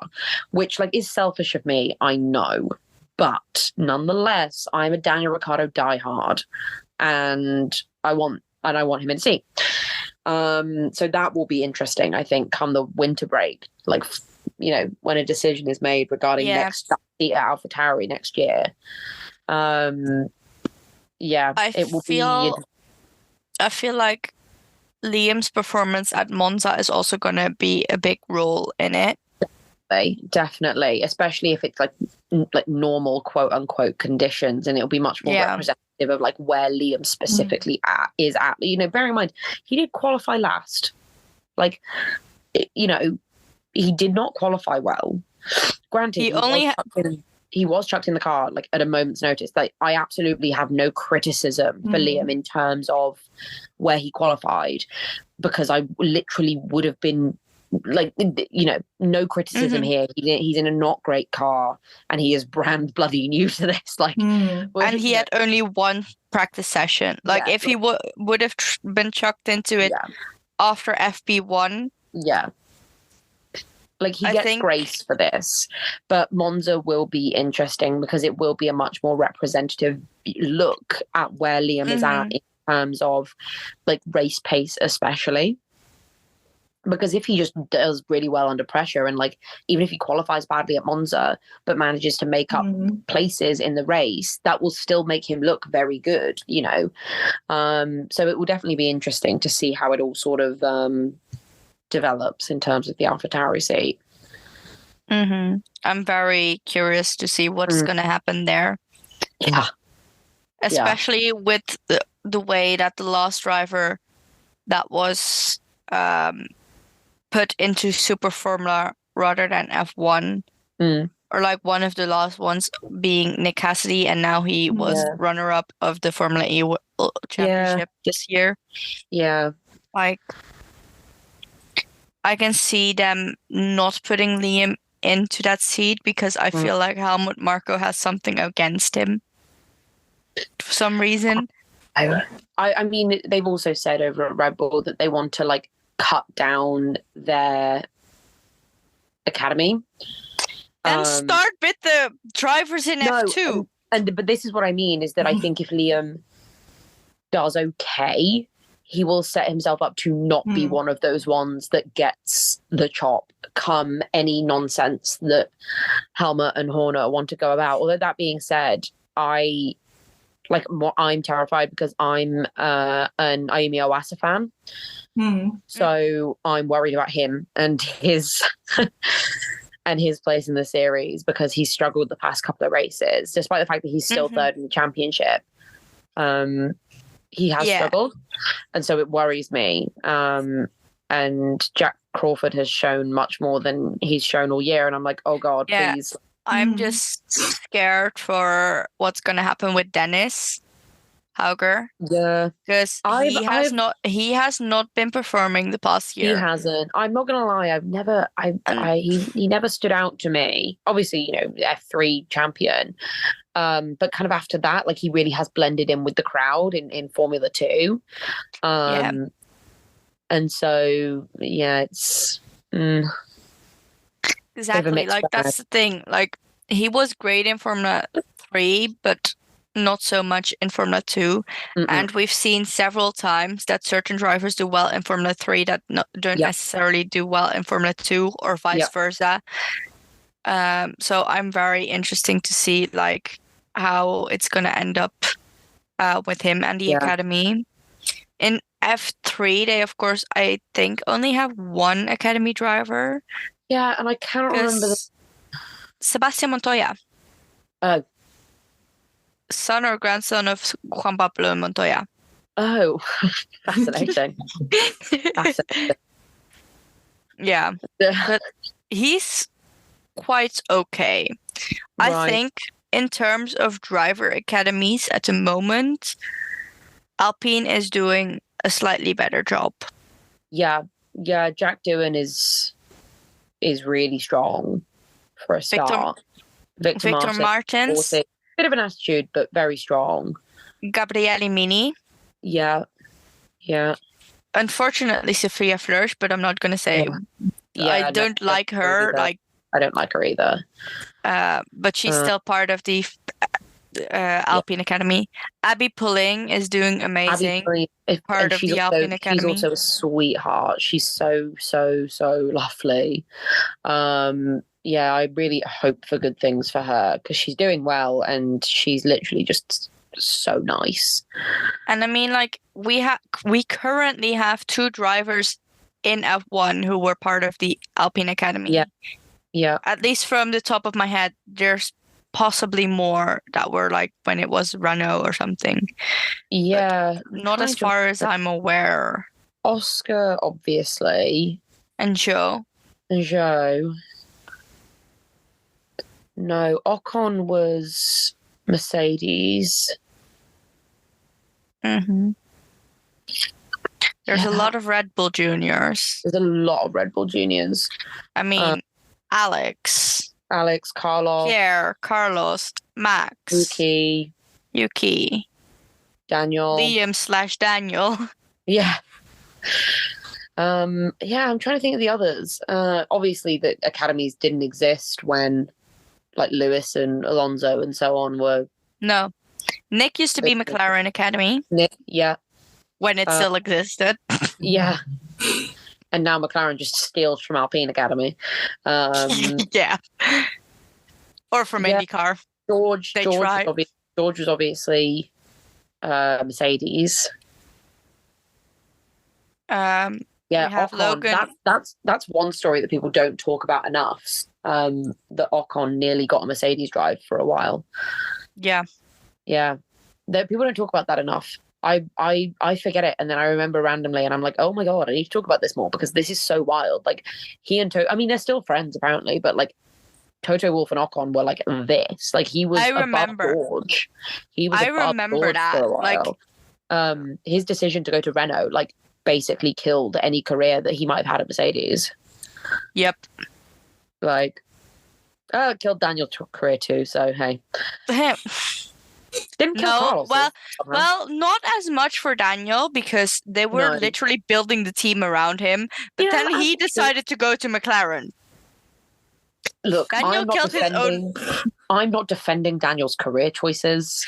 which, like, is selfish of me, I know, but nonetheless, I'm a Daniel Ricciardo diehard, and I want him in the seat. So that will be interesting, I think, come the winter break, like when a decision is made regarding next seat at AlphaTauri next year. It will be.
I feel like Liam's performance at Monza is also going to be a big role in it.
Definitely, especially if it's like normal quote unquote conditions, and it'll be much more representative of like where Liam specifically is at. Bear in mind he did qualify last. Like, he did not qualify well. Granted, he was chucked in the car like at a moment's notice. Like, I absolutely have no criticism for Liam in terms of where he qualified, because I literally would have been like, no criticism here. He's in a not great car, and he is brand bloody new to this. Like,
and he had only one practice session. Like, if he would have been chucked into it after FP1, like, he gets grace for this. But Monza will be interesting because it will be a much more representative look at where Liam is at in terms of like race pace, especially. Because if he just does really well under pressure, and like even if he qualifies badly at Monza but manages to make up places in the race, that will still make him look very good, So it will definitely be interesting to see how it all sort of develops in terms of the AlphaTauri seat. I'm very curious to see what's going to happen there.
Yeah.
Especially with the way that the last driver that was put into Super Formula rather than F1, or like one of the last ones being Nick Cassidy, and now he was runner-up of the Formula E championship this year.
Yeah.
Like, I can see them not putting Liam into that seat because I feel like Helmut Marko has something against him for some reason.
I mean, they've also said over at Red Bull that they want to like cut down their academy
and start with the drivers in F2.
But this is what I mean, is that I think if Liam does okay, he will set himself up to not be one of those ones that gets the chop come any nonsense that Helmut and Horner want to go about. Although that being said, I'm terrified because I'm an Ayumi Iwasa fan. So I'm worried about him and his and his place in the series, because he's struggled the past couple of races, despite the fact that he's still third in the championship. He has struggled, and so it worries me. And Jack Crawford has shown much more than he's shown all year, and I'm like, oh God, please.
I'm just scared for what's going to happen with Dennis Hauger.
Yeah,
because he has not been performing the past year.
He hasn't. I'm not gonna lie. He never stood out to me. Obviously, F3 champion. But kind of after that, like, he really has blended in with the crowd in Formula 2. And so it's
exactly, like, that's the thing. Like, he was great in Formula 3, but not so much in Formula 2. And we've seen several times that certain drivers do well in Formula 3 that don't necessarily do well in Formula 2, or vice versa. So I'm very interesting to see like how it's going to end up with him and the academy. In F3, they, of course, I think only have one academy driver.
Yeah, and I cannot remember
Sebastian Montoya.
Oh.
Son or grandson of Juan Pablo Montoya.
Oh, fascinating. Fascinating.
Yeah, but he's quite okay.
Right.
I think in terms of driver academies at the moment, Alpine is doing a slightly better job.
Yeah, Jack Doohan is really strong for a start.
Victor Martins.
Bit of an attitude, but very strong.
Gabriele Mini.
Yeah.
Unfortunately, Sophia Flörsch, but I'm not going to say. I don't like her.
I don't like her either.
But she's still part of the Alpine Academy. Abby Pulling is doing
Abby
amazing.
Pulling,
Part
and
of the Alpine
she's
Academy.
also a sweetheart. She's so lovely. Yeah, I really hope for good things for her because she's doing well and she's literally just so nice.
And I mean, like we currently have 2 drivers in F1 who were part of the Alpine Academy.
Yeah.
At least from the top of my head, there's possibly more that were like when it was Renault or something.
Yeah.
Not as far as I'm aware.
Oscar, obviously.
And Joe.
No, Ocon was Mercedes.
Mm-hmm. There's a lot of Red Bull Juniors.
There's a lot of Red Bull Juniors.
I mean, Alex,
Carlos,
Pierre, Carlos, Max, Yuki,
Daniel,
Liam/Daniel.
Yeah. Yeah, I'm trying to think of the others. Obviously, the academies didn't exist when, like, Lewis and Alonso and so on were.
No, Nick used to be McLaren Academy.
Nick, yeah.
When it still existed.
Yeah. And now McLaren just steals from Alpine Academy.
Yeah. Or from IndyCar.
George was obviously Mercedes. Yeah, Ocon.
Logan.
That's one story that people don't talk about enough. That Ocon nearly got a Mercedes drive for a while.
Yeah.
People don't talk about that enough. I forget it, and then I remember randomly, and I'm like, oh my god, I need to talk about this more because this is so wild. Like, he and I mean, they're still friends apparently, but like Toto Wolff and Ocon were like this. Like, he was above George. He was above George for a while. Like, his decision to go to Renault like basically killed any career that he might have had at Mercedes.
Yep.
Like, it killed Daniel's career too. So hey. Didn't kill Carlos.
Well, not as much for Daniel because they were literally building the team around him. But then he decided to go to McLaren.
Look, I'm not defending Daniel's career choices.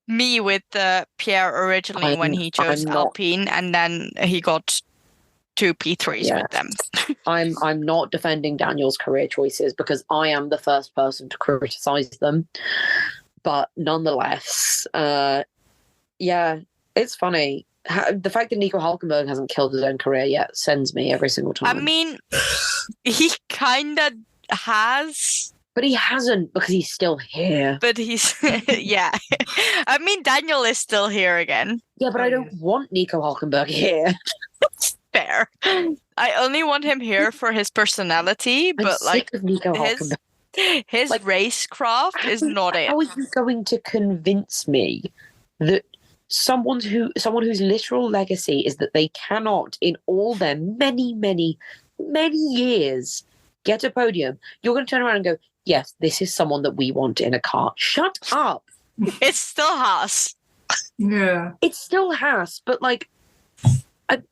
Me with Pierre originally when he chose Alpine, and then he got 2 P3s with them.
I'm not defending Daniel's career choices because I am the first person to criticize them. But nonetheless, it's funny. The fact that Nico Hülkenberg hasn't killed his own career yet sends me every single time.
I mean, he kind of has.
But he hasn't because he's still here.
But he's, yeah. I mean, Daniel is still here again.
Yeah, but I don't want Nico Hülkenberg here.
Fair. I only want him here for his personality, but like his like, racecraft is not it.
How are you going to convince me that someone whose literal legacy is that they cannot, in all their many, many, many years, get a podium? You're going to turn around and go, yes, this is someone that we want in a car. Shut up.
It's still Haas.
Yeah.
It's still Haas, but like, it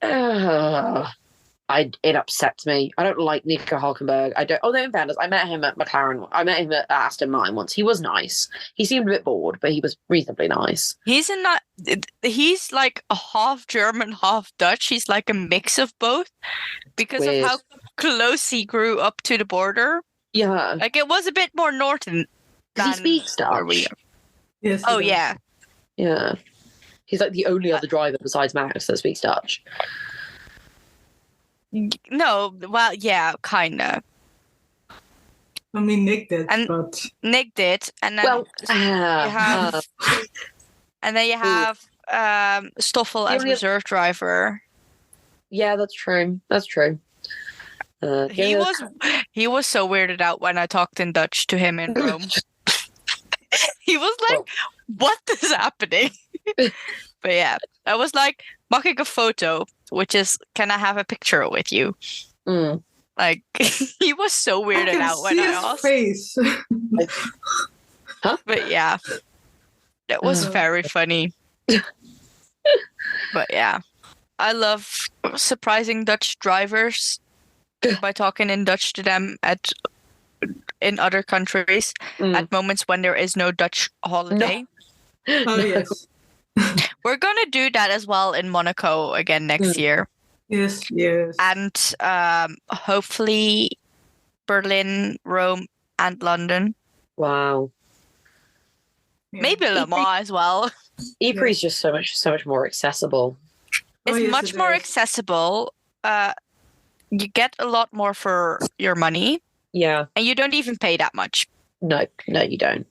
upsets me. I don't like Nico Hülkenberg. Although in fairness, I met him at McLaren. I met him at Aston Martin once. He was nice. He seemed a bit bored, but he was reasonably nice.
He's like a half German, half Dutch. He's like a mix of both because of how close he grew up to the border.
Yeah.
Like, it was a bit more northern.
He speaks Dutch.
Yes.
Oh, yeah.
Yeah. He's like the only other driver besides Max that speaks Dutch.
No, well, yeah, kind of.
I mean, Nick did,
Nick did, and then you have Stoffel as reserve driver.
Yeah, that's true.
He was so weirded out when I talked in Dutch to him in Rome. He was like, "What is happening?" But yeah, I was like, "Mag ik a photo?" Which is, "Can I have a picture with you?" Like, he was so weirded out when I asked.
Face.
Huh?
But yeah, that was very funny. But yeah, I love surprising Dutch drivers by talking in Dutch to them at in other countries at moments when there is no Dutch holiday.
Oh,
No.
yes.
We're gonna do that as well in Monaco again next year.
Yes, yes.
And hopefully Berlin, Rome, and London.
Wow.
Yeah.
Maybe Le Mans as well.
Ypres is just so much more accessible.
Oh,
It's
yes,
much
it
more
is.
accessible. You get a lot more for your money,
Yeah.
and you don't even pay that much.
No, you don't.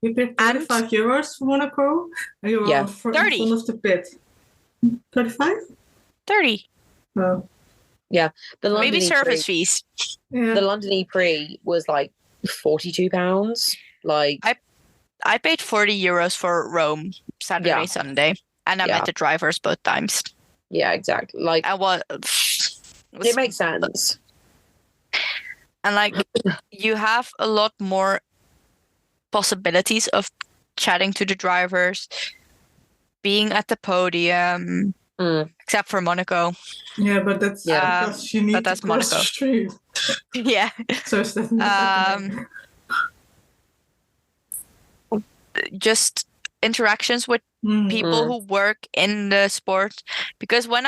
You paid 35 euros for Monaco, and you were
Yeah.
in front
30.
of the pit. 35?
30.
Oh.
Yeah. The London
Maybe service
Ypres,
fees.
Yeah.
the London Ypres was like £42. Like
I paid 40 euros for Rome Saturday,
Yeah.
Sunday, and I
Yeah.
met the drivers both times.
yeah, exactly. Like
I was.
it makes sense.
And like you have a lot more possibilities of chatting to the drivers, being at the podium, except for Monaco.
Yeah, but that's because you need
but that's
to cross the
Monaco.
street.
Yeah.
So it's not happening.
Just interactions with people who work in the sport. Because when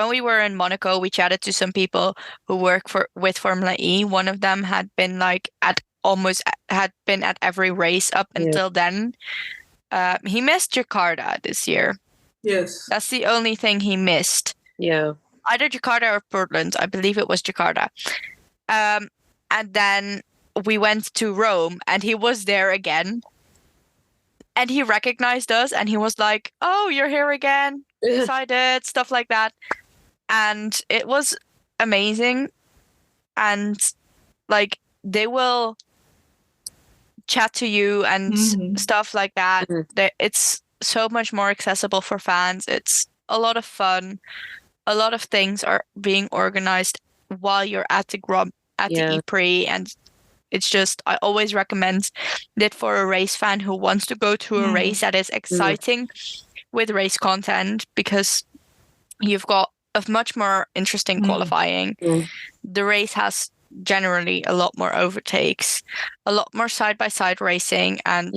we were in Monaco, we chatted to some people who work with Formula E. One of them had been at every race up until then. He missed Jakarta this year.
Yes.
That's the only thing he missed.
Yeah.
Either Jakarta or Portland. I believe it was Jakarta. And then we went to Rome, and he was there again. And he recognized us, and he was like, "Oh, you're here again." Excited, stuff like that. And it was amazing. And like they will chat to you and stuff like that. It's so much more accessible for fans. It's a lot of fun. A lot of things are being organized while you're at the Ypres, and it's just, I always recommend it for a race fan who wants to go to a race that is exciting with race content, because you've got a much more interesting qualifying. The race has generally a lot more overtakes, a lot more side-by-side racing, and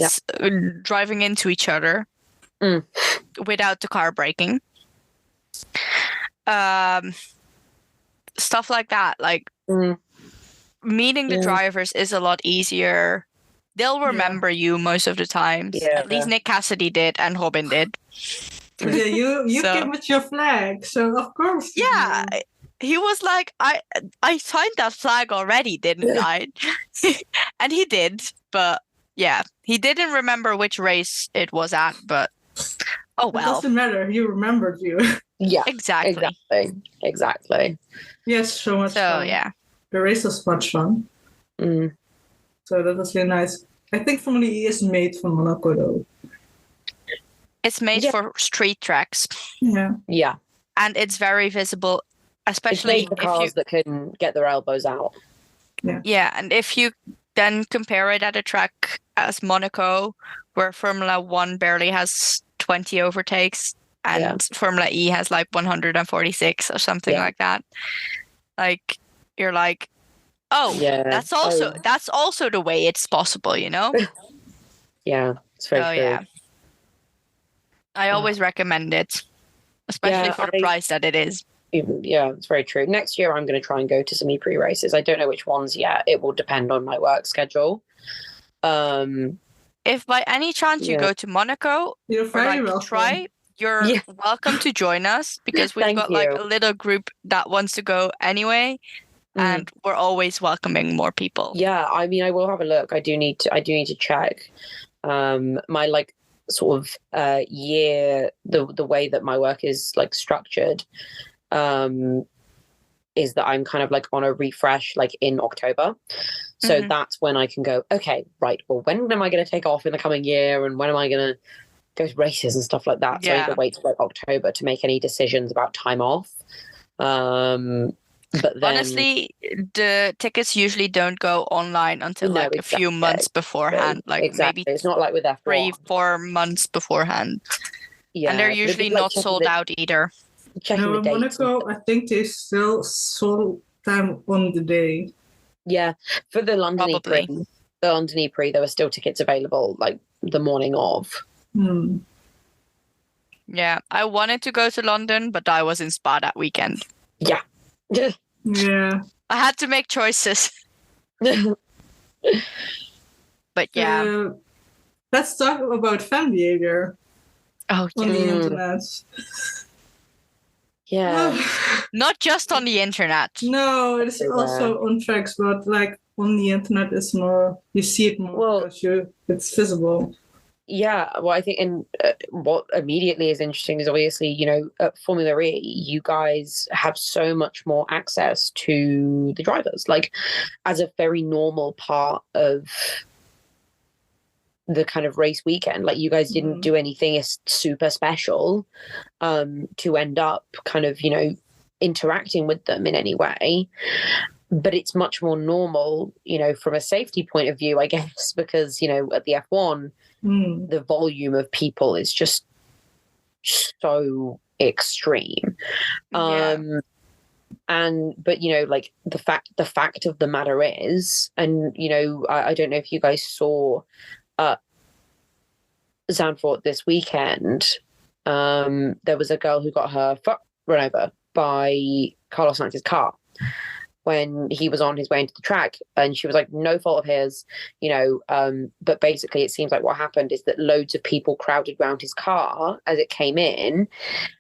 driving into each other without the car braking. Stuff like that, like meeting the drivers is a lot easier. They'll remember you most of the times.
Yeah.
At least Nick Cassidy did, and Robin did.
Yeah, you
So-
came with your flag, so of course.
Yeah, he was like, I signed that flag already, didn't I? And he did, but yeah, he didn't remember which race it was at, but oh
It
well.
doesn't matter. He remembered you.
Yeah.
Exactly.
Exactly.
Yes, so much
So
fun.
yeah.
The race was much fun. So that was really nice. I think Formula E is made for Monaco though.
It's made for street tracks.
Yeah.
Yeah.
And it's very visible,
It's
especially
made for
if you
cars that can get their elbows out.
Yeah, and if you then compare it at a track as Monaco, where Formula 1 barely has 20 overtakes, and Formula E has like 146 or something like that. Like, you're like, oh, that's also the way it's possible, you know?
Yeah, it's very true.
Yeah. I always recommend it, especially for the price that it is.
Yeah, it's very true. Next year, I'm going to try and go to some Ypres races. I don't know which ones yet. It will depend on my work schedule.
If by any chance you go to Monaco,
you're very welcome.
You're welcome to join us, because we've got like a little group that wants to go anyway, and we're always welcoming more people.
Yeah, I mean, I will have a look. I do need to check. My like sort of year, the way that my work is like structured, is that I'm kind of like on a refresh like in October. So that's when I can go, okay, right, well, when am I going to take off in the coming year, and when am I going to go to races and stuff like that? So I need to wait till like October to make any decisions about time off. But then,
honestly, the tickets usually don't go online until a few months beforehand, maybe
it's not like with F1.
3-4 months beforehand.
Yeah,
and they're usually not sold out either.
Checking the dates.
Monaco, I think they still sold time on the day.
Yeah, for the London
Probably.
Prix, there were still tickets available like the morning of.
Yeah, I wanted to go to London, but I was in Spa that weekend.
Yeah.
Yeah.
I had to make choices. But yeah.
Let's talk about fan behavior
Oh,
on
yeah.
the internet.
Yeah.
Not just on the internet.
No, it's also on tracks, but like on the internet, it's more, you see it more because it's visible.
Yeah, well, I think, and what immediately is interesting is obviously, you know, at Formula E, you guys have so much more access to the drivers, like as a very normal part of the kind of race weekend. Like you guys didn't do anything super special to end up kind of, you know, interacting with them in any way. But it's much more normal, you know, from a safety point of view, I guess, because, you know, at the F1, the volume of people is just so extreme.
Yeah.
But you know, like the fact of the matter is, and you know, I don't know if you guys saw Zandvoort this weekend, there was a girl who got her foot run over by Carlos Sainz's car when he was on his way into the track, and she was like, no fault of his, you know, but basically it seems like what happened is that loads of people crowded around his car as it came in,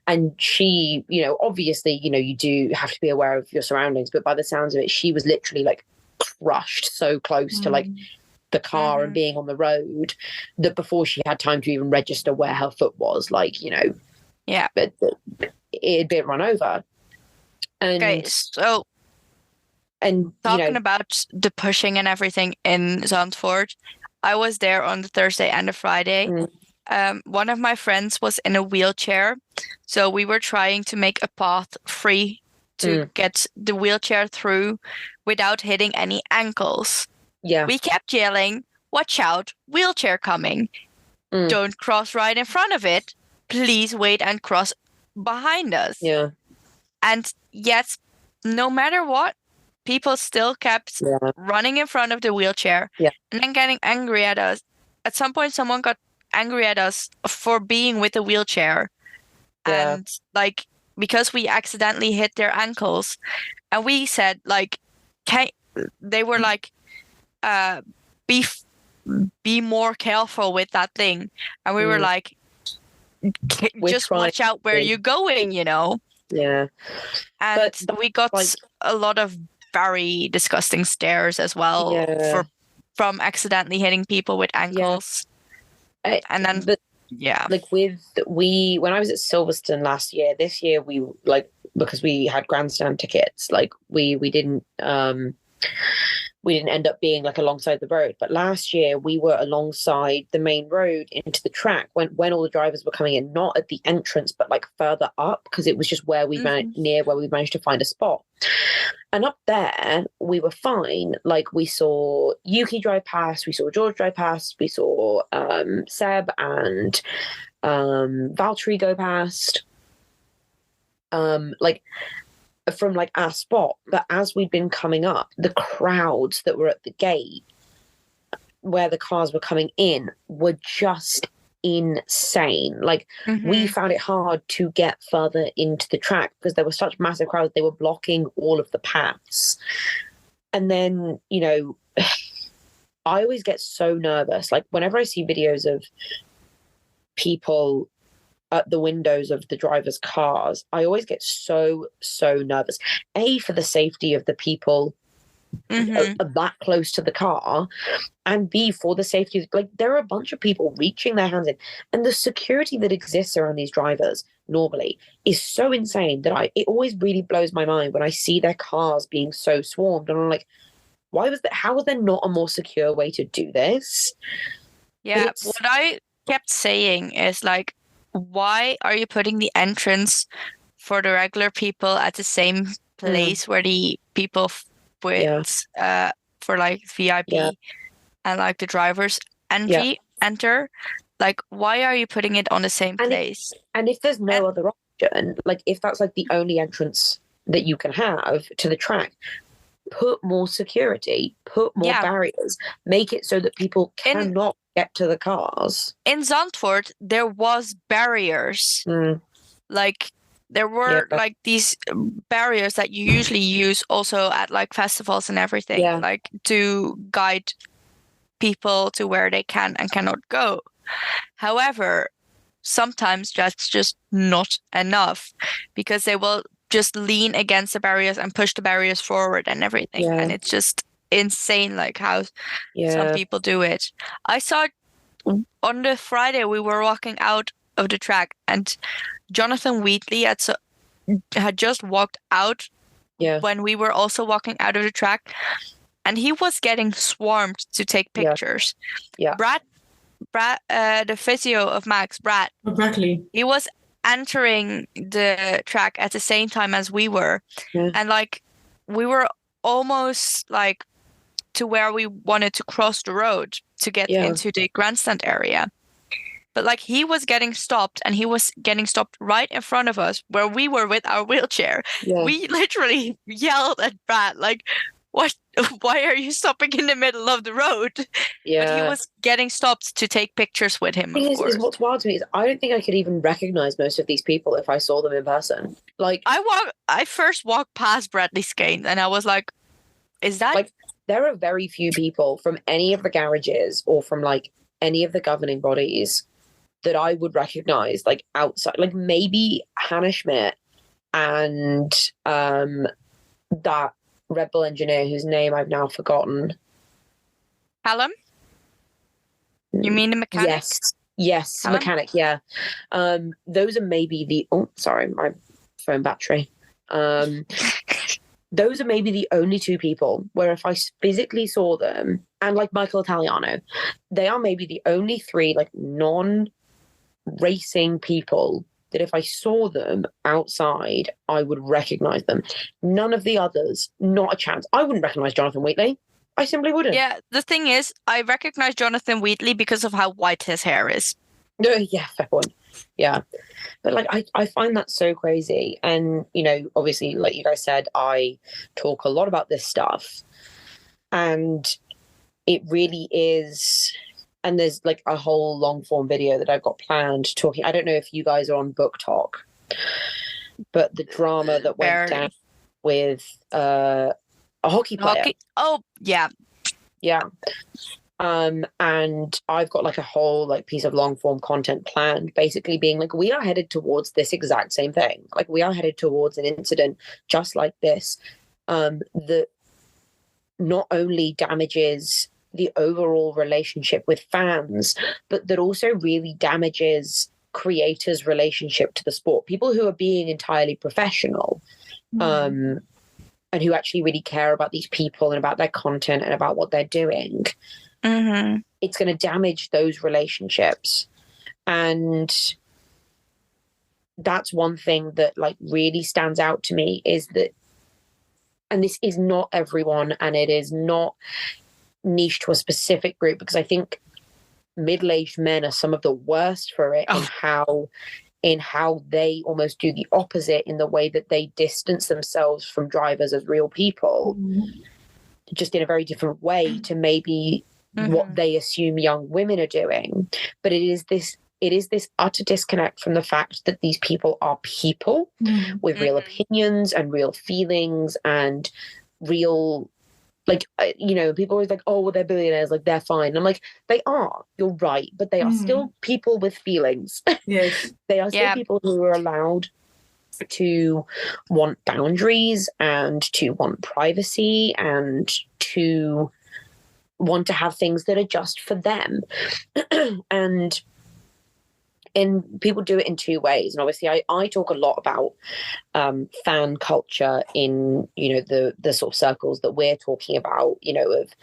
and she, you know, obviously, you know, you do have to be aware of your surroundings, but by the sounds of it, she was literally like crushed so close to like the car and being on the road that before she had time to even register where her foot was, like, you know, but it had been run over. And
okay, so talking about the pushing and everything in Zandvoort, I was there on the Thursday and the Friday. One of my friends was in a wheelchair, so we were trying to make a path free to get the wheelchair through without hitting any ankles.
Yeah,
we kept yelling, "Watch out, wheelchair coming. Don't cross right in front of it. Please wait and cross behind us."
Yeah.
And yet, no matter what, people still kept running in front of the wheelchair and then getting angry at us. At some point, someone got angry at us for being with the wheelchair. And like, because we accidentally hit their ankles. And we said, like, they were like, be more careful with that thing. And we were like, just watch out where you're going, you know?
Yeah.
And we got a lot of very disgusting stares as well from accidentally hitting people with ankles. And then
like when I was at Silverstone last year, this year we like, because we had grandstand tickets, like we didn't end up being like alongside the road, but last year we were alongside the main road into the track when all the drivers were coming in, not at the entrance but like further up, because it was just where we managed to find a spot. And up there we were fine. Like we saw Yuki drive past, we saw George drive past, we saw Seb and Valtteri go past, like from like our spot. But as we'd been coming up, the crowds that were at the gate where the cars were coming in were just insane. Like we found it hard to get further into the track because there were such massive crowds. They were blocking all of the paths. And then, you know, I always get so nervous. Like whenever I see videos of people at the windows of the drivers' cars, I always get so nervous. A, for the safety of the people that close to the car, and B, for the safety, like there are a bunch of people reaching their hands in, and the security that exists around these drivers normally is so insane that it always really blows my mind when I see their cars being so swarmed, and I'm like, how was there not a more secure way to do this?
Yeah, what I kept saying is like, why are you putting the entrance for the regular people at the same place where the people with for like VIP and like the drivers enter? Like, why are you putting it on the same place?
And if there's no other option, like if that's like the only entrance that you can have to the track. Put more security, put more barriers, make it so that people cannot get to the cars.
In Zandvoort, there was barriers. Like, there were like these barriers that you usually use also at like festivals and everything, like to guide people to where they can and cannot go. However, sometimes that's just not enough, because they will just lean against the barriers and push the barriers forward and everything. And it's just insane, like how some people do it. I saw on the Friday we were walking out of the track, and Jonathan Wheatley had just walked out when we were also walking out of the track, and he was getting swarmed to take pictures. Brad, the physio of Max, Brad, he was entering the track at the same time as we were, and like we were almost like to where we wanted to cross the road to get into the grandstand area. But like he was getting stopped, and he was getting stopped right in front of us where we were with our wheelchair. We literally yelled at Brad, like, "What? Why are you stopping in the middle of the road?" But he was getting stopped to take pictures with him.
The thing is what's wild to me is I don't think I could even recognize most of these people if I saw them in person. Like,
I first walked past Bradley Skane, and I was like, "Is that
like?" There are very few people from any of the garages or from like any of the governing bodies that I would recognize, like outside, like maybe Hannah Schmidt and that Red Bull engineer whose name I've now forgotten.
Callum? You mean the mechanic?
Yes,
Callum?
mechanic. Yeah, those are maybe the. Oh, sorry, my phone battery. Those are maybe the only two people where if I physically saw them, and like Michael Italiano, they are maybe the only three like non-racing people that if I saw them outside, I would recognize them. None of the others, not a chance. I wouldn't recognize Jonathan Wheatley. I simply wouldn't.
Yeah, the thing is, I recognize Jonathan Wheatley because of how white his hair is.
Yeah, fair point. Yeah. But like I find that so crazy. And, you know, obviously, like you guys said, I talk a lot about this stuff. And it really is. And there's like a whole long form video that I've got planned talking. I don't know if you guys are on Book Talk, but the drama that went down with a hockey player.
Oh, yeah.
Yeah. And I've got like a whole like piece of long form content planned, basically being like, we are headed towards this exact same thing. Like we are headed towards an incident just like this, that not only damages the overall relationship with fans, but that also really damages creators' relationship to the sport. People who are being entirely professional, and who actually really care about these people and about their content and about what they're doing. It's going to damage those relationships. And that's one thing that like really stands out to me is that, and this is not everyone, and it is not niche to a specific group, because I think middle-aged men are some of the worst for it in how they almost do the opposite in the way that they distance themselves from drivers as real people, just in a very different way to maybe what they assume young women are doing. But it is this utter disconnect from the fact that these people are people with real opinions and real feelings and real, like, you know, people always like, oh, well, they're billionaires, like they're fine. And I'm like, they are, you're right, but they are still people with feelings.
Yes.
They are still people who are allowed to want boundaries and to want privacy and to want to have things that are just for them. And people do it in two ways. And obviously I talk a lot about fan culture in, you know, the sort of circles that we're talking about, you know, of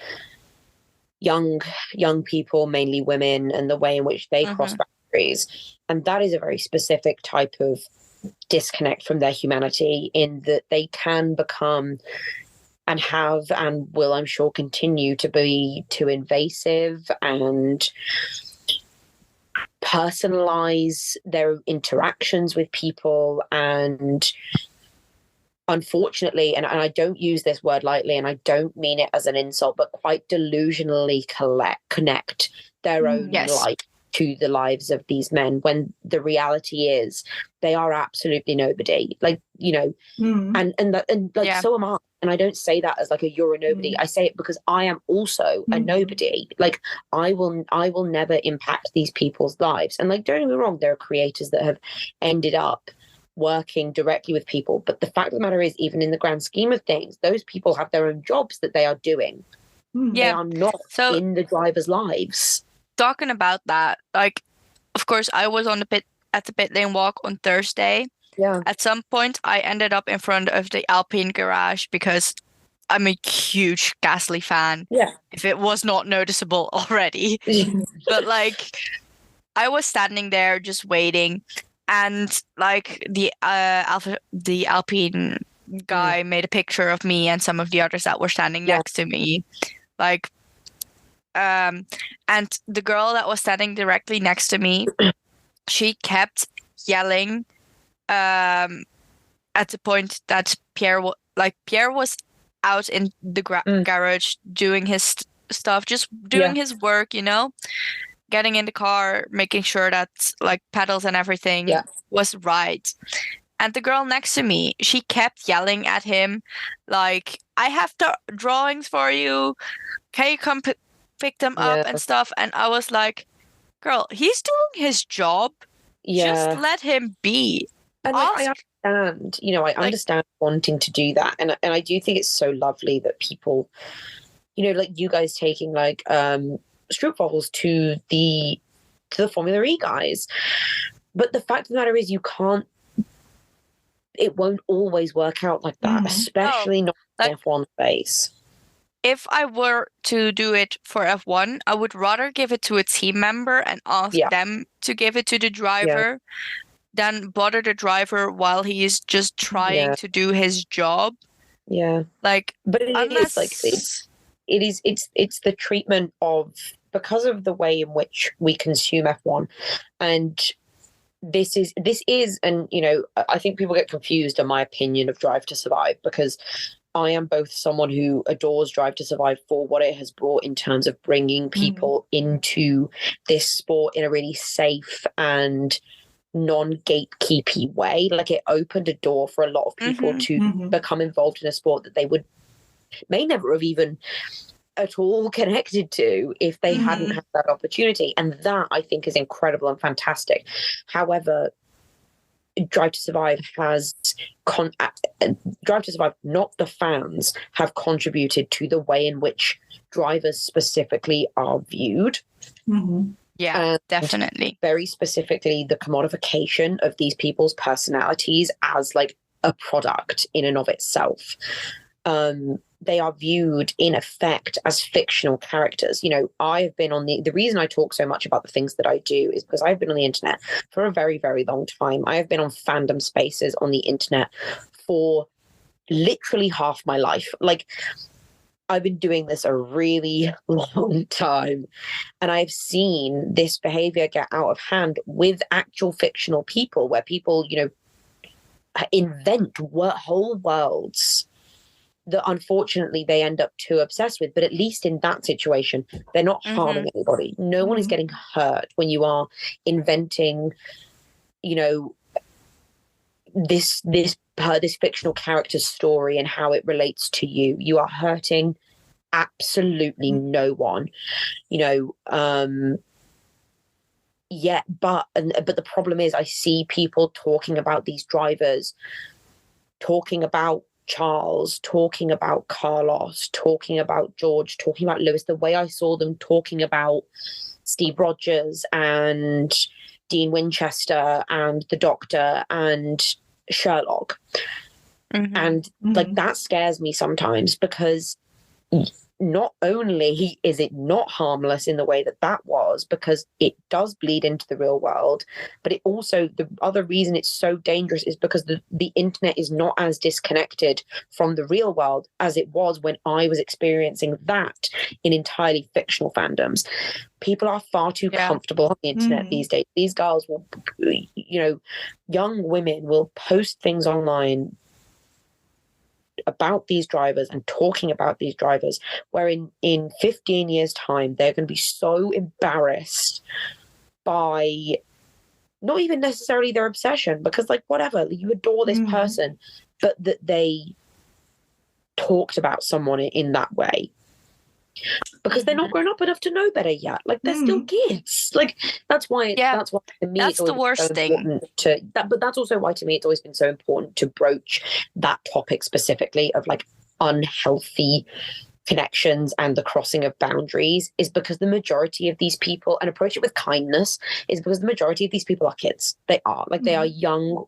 young people, mainly women, and the way in which they cross boundaries. And that is a very specific type of disconnect from their humanity, in that they can become and have and will, I'm sure, continue to be too invasive and personalize their interactions with people, and unfortunately, and I don't use this word lightly, and I don't mean it as an insult, but quite delusionally connect their own
Yes.
life to the lives of these men, when the reality is they are absolutely nobody. Like, you know, and like,
Yeah.
so am I. And I don't say that as like a you're a nobody. I say it because I am also a nobody. Like, I will never impact these people's lives. And like, don't get me wrong, there are creators that have ended up working directly with people. But the fact of the matter is, even in the grand scheme of things, those people have their own jobs that they are doing. They are not in the drivers' lives.
Talking about that, like, of course, I was on at the pit lane walk on Thursday.
Yeah.
At some point, I ended up in front of the Alpine garage because I'm a huge Gasly fan.
Yeah.
If it was not noticeable already. But like, I was standing there just waiting, and like the Alpine guy made a picture of me and some of the others that were standing next to me. Like, and the girl that was standing directly next to me, she kept yelling at the point that Pierre was out in the garage doing his stuff, just doing his work, you know, getting in the car, making sure that like pedals and everything was right. And the girl next to me, she kept yelling at him like, I have the drawings for you, can you come pick them up and stuff. And I was like, girl, he's doing his job. Just let him be.
And like, I understand, you know, I understand wanting to do that. And I do think it's so lovely that people, you know, like you guys taking like Stroopwafels to the Formula E guys. But the fact of the matter is, it won't always work out like that, especially not F1 space.
If I were to do it for F1, I would rather give it to a team member and ask them to give it to the driver than bother the driver while he is just trying to do his job.
Yeah.
Like,
but it's the treatment of, because of the way in which we consume F1, and this is, and you know, I think people get confused on my opinion of Drive to Survive, because I am both someone who adores Drive to Survive for what it has brought in terms of bringing people into this sport in a really safe and non-gatekeepy way. Like, it opened a door for a lot of people to become involved in a sport that they may never have even at all connected to if they hadn't had that opportunity. And that, I think, is incredible and fantastic. However, Drive to Survive not the fans, have contributed to the way in which drivers specifically are viewed.
Yeah, definitely.
Very specifically, the commodification of these people's personalities as like a product in and of itself. They are viewed in effect as fictional characters. You know, I've been on the reason I talk so much about the things that I do is because I've been on the internet for a very, very long time. I have been on fandom spaces on the internet for literally half my life. Like, I've been doing this a really long time, and I've seen this behavior get out of hand with actual fictional people, where people, you know, invent whole worlds that unfortunately they end up too obsessed with. But at least in that situation, they're not harming anybody. No one is getting hurt when you are inventing, you know, this fictional character's story and how it relates to you. You are hurting absolutely no one, you know. But the problem is, I see people talking about these drivers, talking about Charles, talking about Carlos, talking about George, talking about Lewis, the way I saw them talking about Steve Rogers and Dean Winchester and the Doctor and Sherlock. And like, that scares me sometimes, because not only is it not harmless in the way that was, because it does bleed into the real world, but it also, the other reason it's so dangerous is because the internet is not as disconnected from the real world as it was when I was experiencing that in entirely fictional fandoms. People are far too comfortable on the internet these days. These girls will, you know, young women will post things online about these drivers and talking about these drivers, where in 15 years' time, they're going to be so embarrassed by not even necessarily their obsession, because like whatever, you adore this person, but that they talked about someone in that way. Because they're not grown up enough to know better yet. Like they're still kids. Like that's why to me
that's the worst thing.
But that's also why to me it's always been so important to broach that topic specifically of like unhealthy connections and the crossing of boundaries, is because the majority of these people, and approach it with kindness, is because the majority of these people are kids. They are like they are young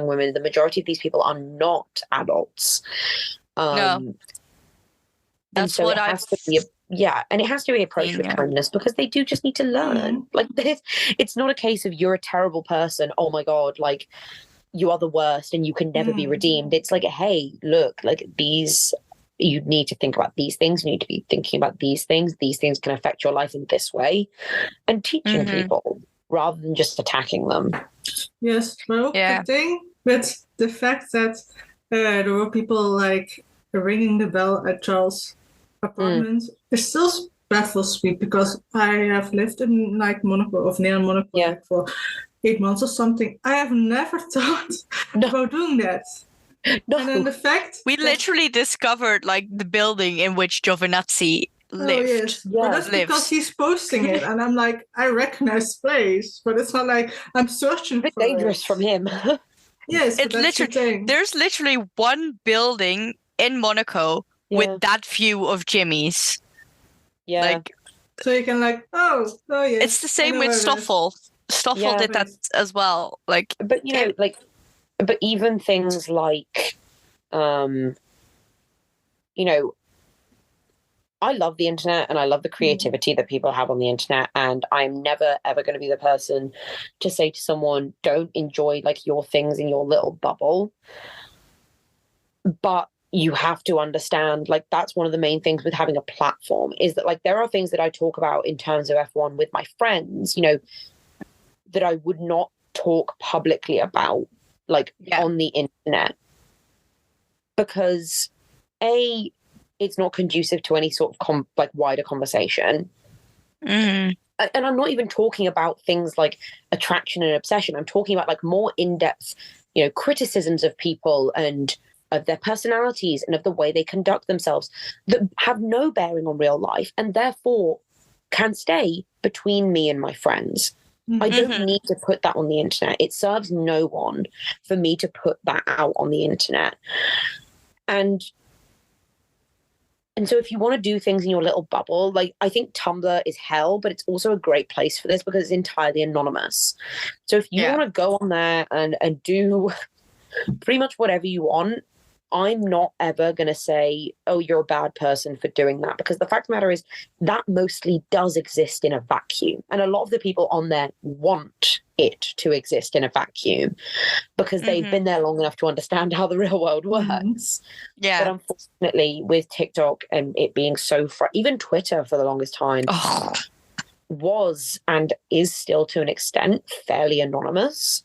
women. The majority of these people are not adults.
No. That's
so
what
it has to be and it has to be approached with kindness, because they do just need to learn. Like it's not a case of you're a terrible person, oh my god, like you are the worst and you can never be redeemed. It's like, hey, look, like you need to think about these things, you need to be thinking about these things can affect your life in this way, and teaching people rather than just attacking them.
Yes, well, the thing with the fact that there were people like ringing the bell at Charles' apartment, it still baffles me, because I have lived in like Monaco, or near Monaco, like, for 8 months or something. I have never thought about doing that. No. And then the fact
we literally discovered like the building in which Giovinazzi lived.
Oh yes, but that's because he's posting it, and I'm like, I recognize the place, but it's not like I'm searching for it.
Dangerous from him.
Yes,
it's literally there's literally one building in Monaco with that view of Jimmy's. Yeah. Like,
so you can like, oh yeah.
It's the same with Stoffel. Stoffel did that as well. Like,
but you know, like, but even things like, you know, I love the internet and I love the creativity that people have on the internet, and I'm never ever going to be the person to say to someone, don't enjoy like your things in your little bubble. But you have to understand, like, that's one of the main things with having a platform, is that like there are things that I talk about in terms of F1 with my friends, you know, that I would not talk publicly about, like on the internet, because it's not conducive to any sort of like wider conversation. And I'm not even talking about things like attraction and obsession. I'm talking about like more in-depth, you know, criticisms of people and of their personalities and of the way they conduct themselves that have no bearing on real life, and therefore can stay between me and my friends. I don't need to put that on the internet. It serves no one for me to put that out on the internet. And so if you want to do things in your little bubble, like, I think Tumblr is hell, but it's also a great place for this because it's entirely anonymous. So if you want to go on there and do pretty much whatever you want, I'm not ever going to say, oh, you're a bad person for doing that, because the fact of the matter is that mostly does exist in a vacuum. And a lot of the people on there want it to exist in a vacuum because they've been there long enough to understand how the real world works. But unfortunately, with TikTok and it being so even Twitter for the longest time was and is still to an extent fairly anonymous.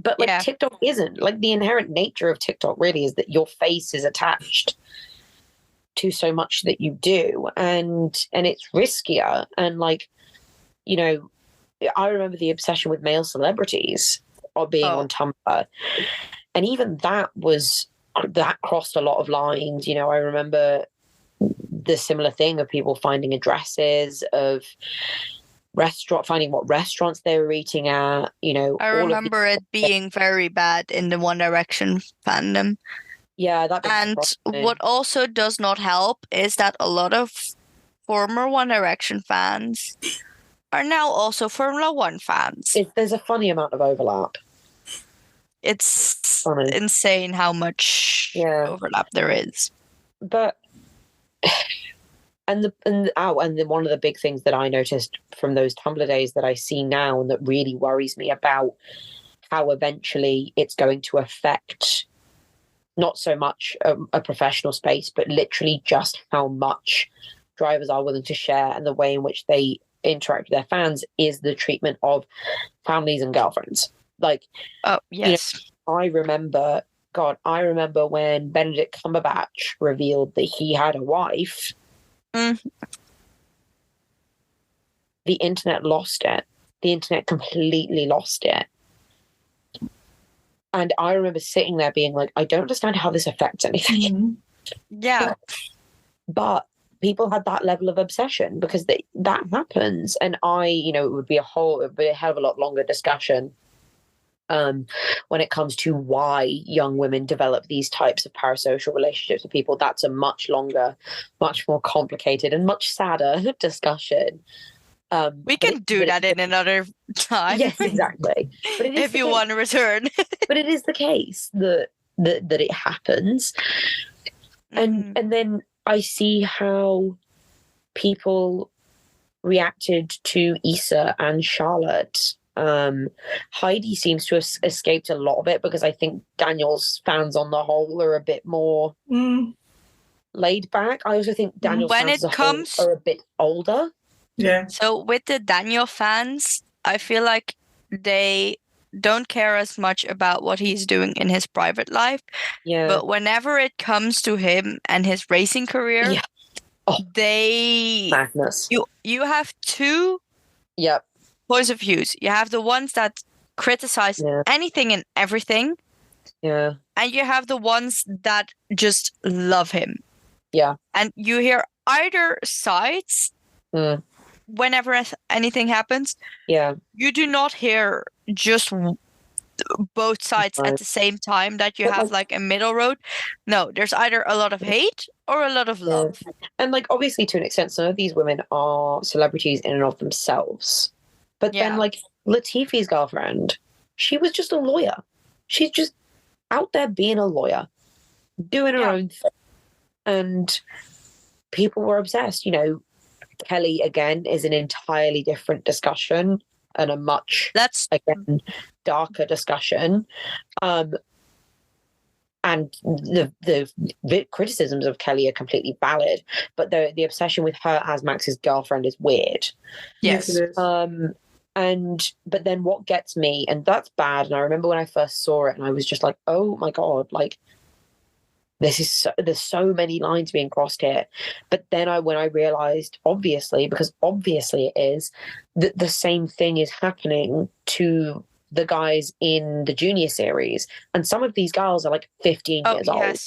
But like TikTok isn't. Like, the inherent nature of TikTok really is that your face is attached to so much that you do, and it's riskier. And like, you know, I remember the obsession with male celebrities or being on Tumblr, and even that crossed a lot of lines. You know, I remember the similar thing of people finding addresses of finding what restaurants they were eating at, you know.
I remember it being very bad in the One Direction fandom.
Yeah,
and what also does not help is that a lot of former One Direction fans are now also Formula One fans.
There's a funny amount of overlap.
It's insane how much overlap there is.
But And one of the big things that I noticed from those Tumblr days that I see now and that really worries me about how eventually it's going to affect not so much a professional space, but literally just how much drivers are willing to share and the way in which they interact with their fans is the treatment of families and girlfriends. Like,
oh yes,
you know, I remember God, I remember when Benedict Cumberbatch revealed that he had a wife.
Mm.
The internet lost it. The internet completely lost it. And I remember sitting there being like, I don't understand how this affects anything.
Mhm.
Yeah.
But people had that level of obsession because that happens. And it would be a hell of a lot longer discussion when it comes to why young women develop these types of parasocial relationships with people. That's a much longer, much more complicated and much sadder discussion.
We can do that in another time.
Yes, exactly. But it is
if you want to return.
But it is the case that it happens. And then I see how people reacted to Issa and Charlotte. Heidi seems to have escaped a lot of it because I think Daniel's fans on the whole are a bit more laid back. I also think Daniel's fans are a bit older.
Yeah.
So with the Daniel fans, I feel like they don't care as much about what he's doing in his private life.
Yeah.
But whenever it comes to him and his racing career,
madness.
You have two points of views. You have the ones that criticize anything and everything.
Yeah.
And you have the ones that just love him.
Yeah.
And you hear either sides whenever anything happens.
Yeah.
You do not hear just both sides at the same time, that you have like a middle road. No, there's either a lot of hate or a lot of love.
And like obviously to an extent, some of these women are celebrities in and of themselves. But then like Latifi's girlfriend, she was just a lawyer. She's just out there being a lawyer, doing her own thing. And people were obsessed. Kelly, again, is an entirely different discussion and a much, again, darker discussion. And the criticisms of Kelly are completely valid, but the obsession with her as Max's girlfriend is weird.
Yes, it is.
But then what gets me, and that's bad, and I remember when I first saw it and I was just like, oh my God, like there's so many lines being crossed here. But then when I realized, obviously it is, that the same thing is happening to the guys in the junior series. And some of these girls are like 15 years old.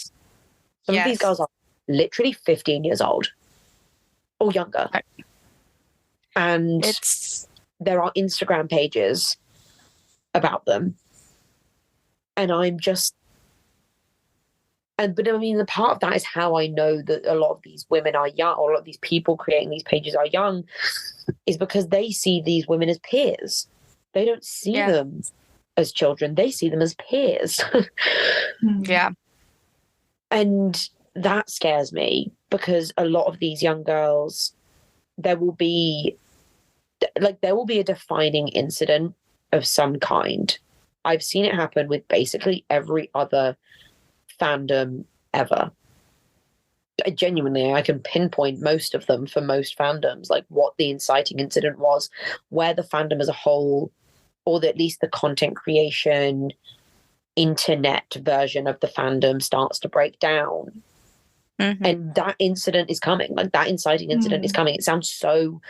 Some of these girls are literally 15 years old or younger. And there are Instagram pages about them. And I'm just... But I mean, the part of that is how I know that a lot of these women are young, or a lot of these people creating these pages are young, is because they see these women as peers. They don't see them as children. They see them as peers.
Yeah.
And that scares me, because a lot of these young girls, there will be a defining incident of some kind. I've seen it happen with basically every other fandom ever. Genuinely, I can pinpoint most of them for most fandoms, like what the inciting incident was, where the fandom as a whole, or at least the content creation internet version of the fandom, starts to break down. And that incident is coming. Like, that inciting incident is coming. It sounds so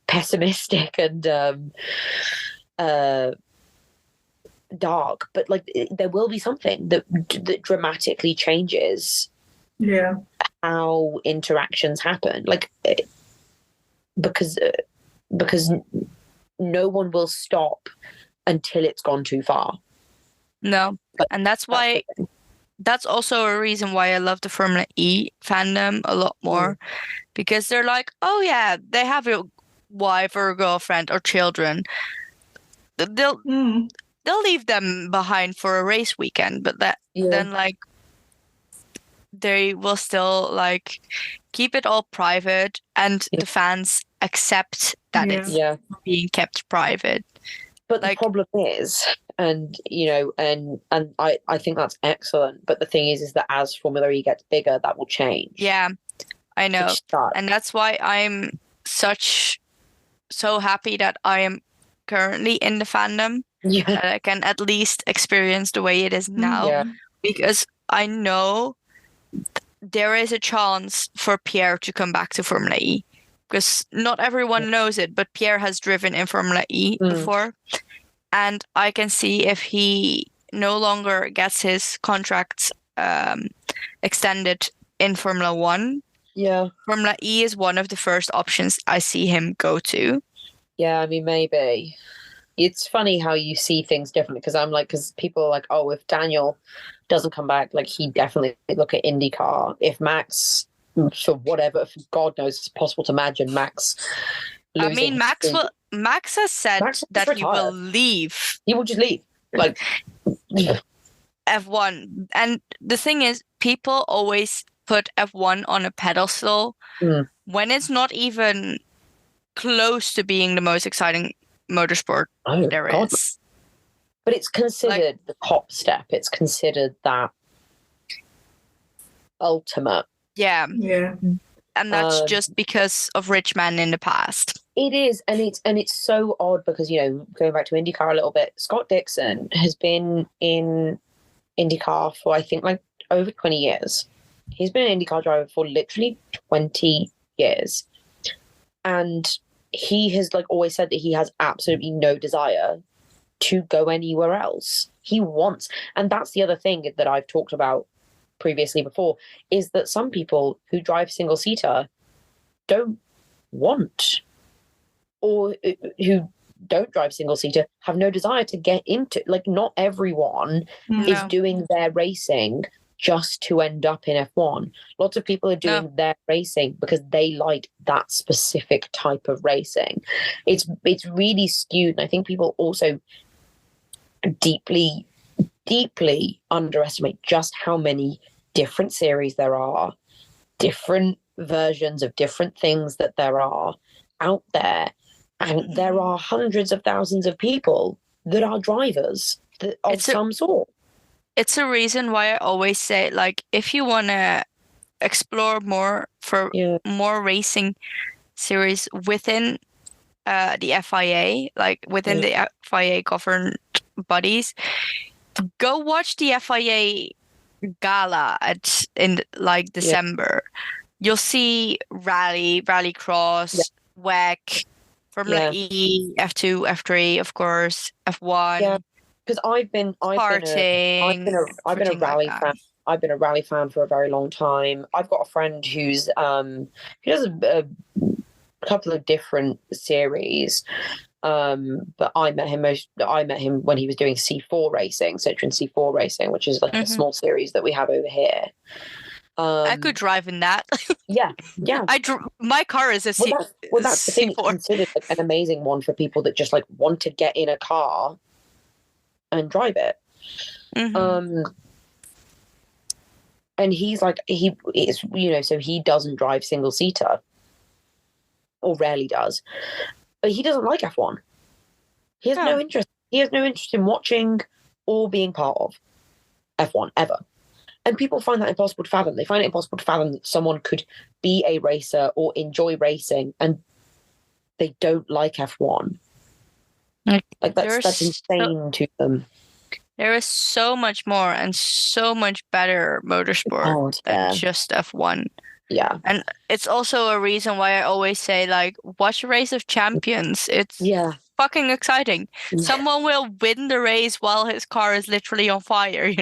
pessimistic and dark, but like there will be something that dramatically changes how interactions happen, like because no one will stop until it's gone too far.
No, and that's why that's also a reason why I love the Formula E fandom a lot more, because they're like, oh yeah, they have a wife or a girlfriend or children. They'll leave them behind for a race weekend, but then like they will still like keep it all private, and the fans accept that it's being kept private.
But the problem is, and I think that's excellent. But the thing is that as Formula E gets bigger, that will change. Yeah,
I know, and that's why I'm so happy that I am currently in the fandom. That I can at least experience the way it is now, because I know there is a chance for Pierre to come back to Formula E. Because not everyone knows it, but Pierre has driven in Formula E before. And I can see if he no longer gets his contract extended in Formula One.
Yeah.
Formula E is one of the first options I see him go to.
Yeah, I mean, maybe. It's funny how you see things differently, because people are like, oh, if Daniel doesn't come back, like, he definitely look at IndyCar. If Max, for whatever, God knows, it's possible to imagine Max losing.
I mean, Max has said that he will leave.
He will just leave. Like,
F1. And the thing is, people always put F1 on a pedestal when it's not even close to being the most exciting motorsport there is.
But it's considered the top step. It's considered that ultimate.
Yeah.
Yeah.
And that's just because of rich men in the past.
It is, and it's so odd because, going back to IndyCar a little bit, Scott Dixon has been in IndyCar for, I think, like over 20 years. He's been an IndyCar driver for literally 20 years. And he has always said that he has absolutely no desire to go anywhere else. He wants, and that's the other thing that I've talked about previously before, is that some people who drive single-seater don't want, or who don't drive single-seater have no desire to get into, not everyone is doing their racing just to end up in F1. Lots of people are doing their racing because they like that specific type of racing. It's really skewed, and I think people also deeply underestimate just how many different series there are, different versions of different things that there are out there. And there are hundreds of thousands of people that are drivers of some sort.
It's a reason why I always say, if you want to explore more for more racing series within the FIA, within the FIA governed bodies, go watch the FIA gala in December. You'll see rallycross, WEC, Formula E, F2, F3, of course, F1.
Yeah, because I've been a rally fan. I've been a rally fan for a very long time. I've got a friend who's he does a couple of different series. But I met him when he was doing C4 racing, Citroen C4 racing, which is a small series that we have over here.
I could drive in that.
Yeah.
My car is a C4.
Well, that's the thing. It's considered an amazing one for people that just want to get in a car and drive it. And he's so he doesn't drive single seater, or rarely does. But he doesn't like F1. He has no interest. He has no interest in watching or being part of F1 ever. And people find that impossible to fathom. They find it impossible to fathom that someone could be a racer or enjoy racing and they don't like F1. That's insane to them.
There is so much more and so much better motorsport than just F1.
Yeah.
And it's also a reason why I always say, watch a Race of Champions. It's fucking exciting. Yeah. Someone will win the race while his car is literally on fire,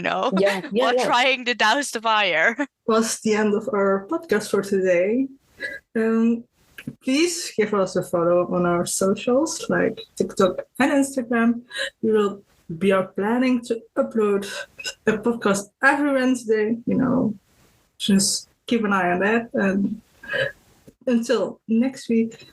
while trying to douse the fire.
Was the end of our podcast for today. Please give us a follow on our socials, like TikTok and Instagram. We are planning to upload a podcast every Wednesday, just keep an eye on that. And until next week,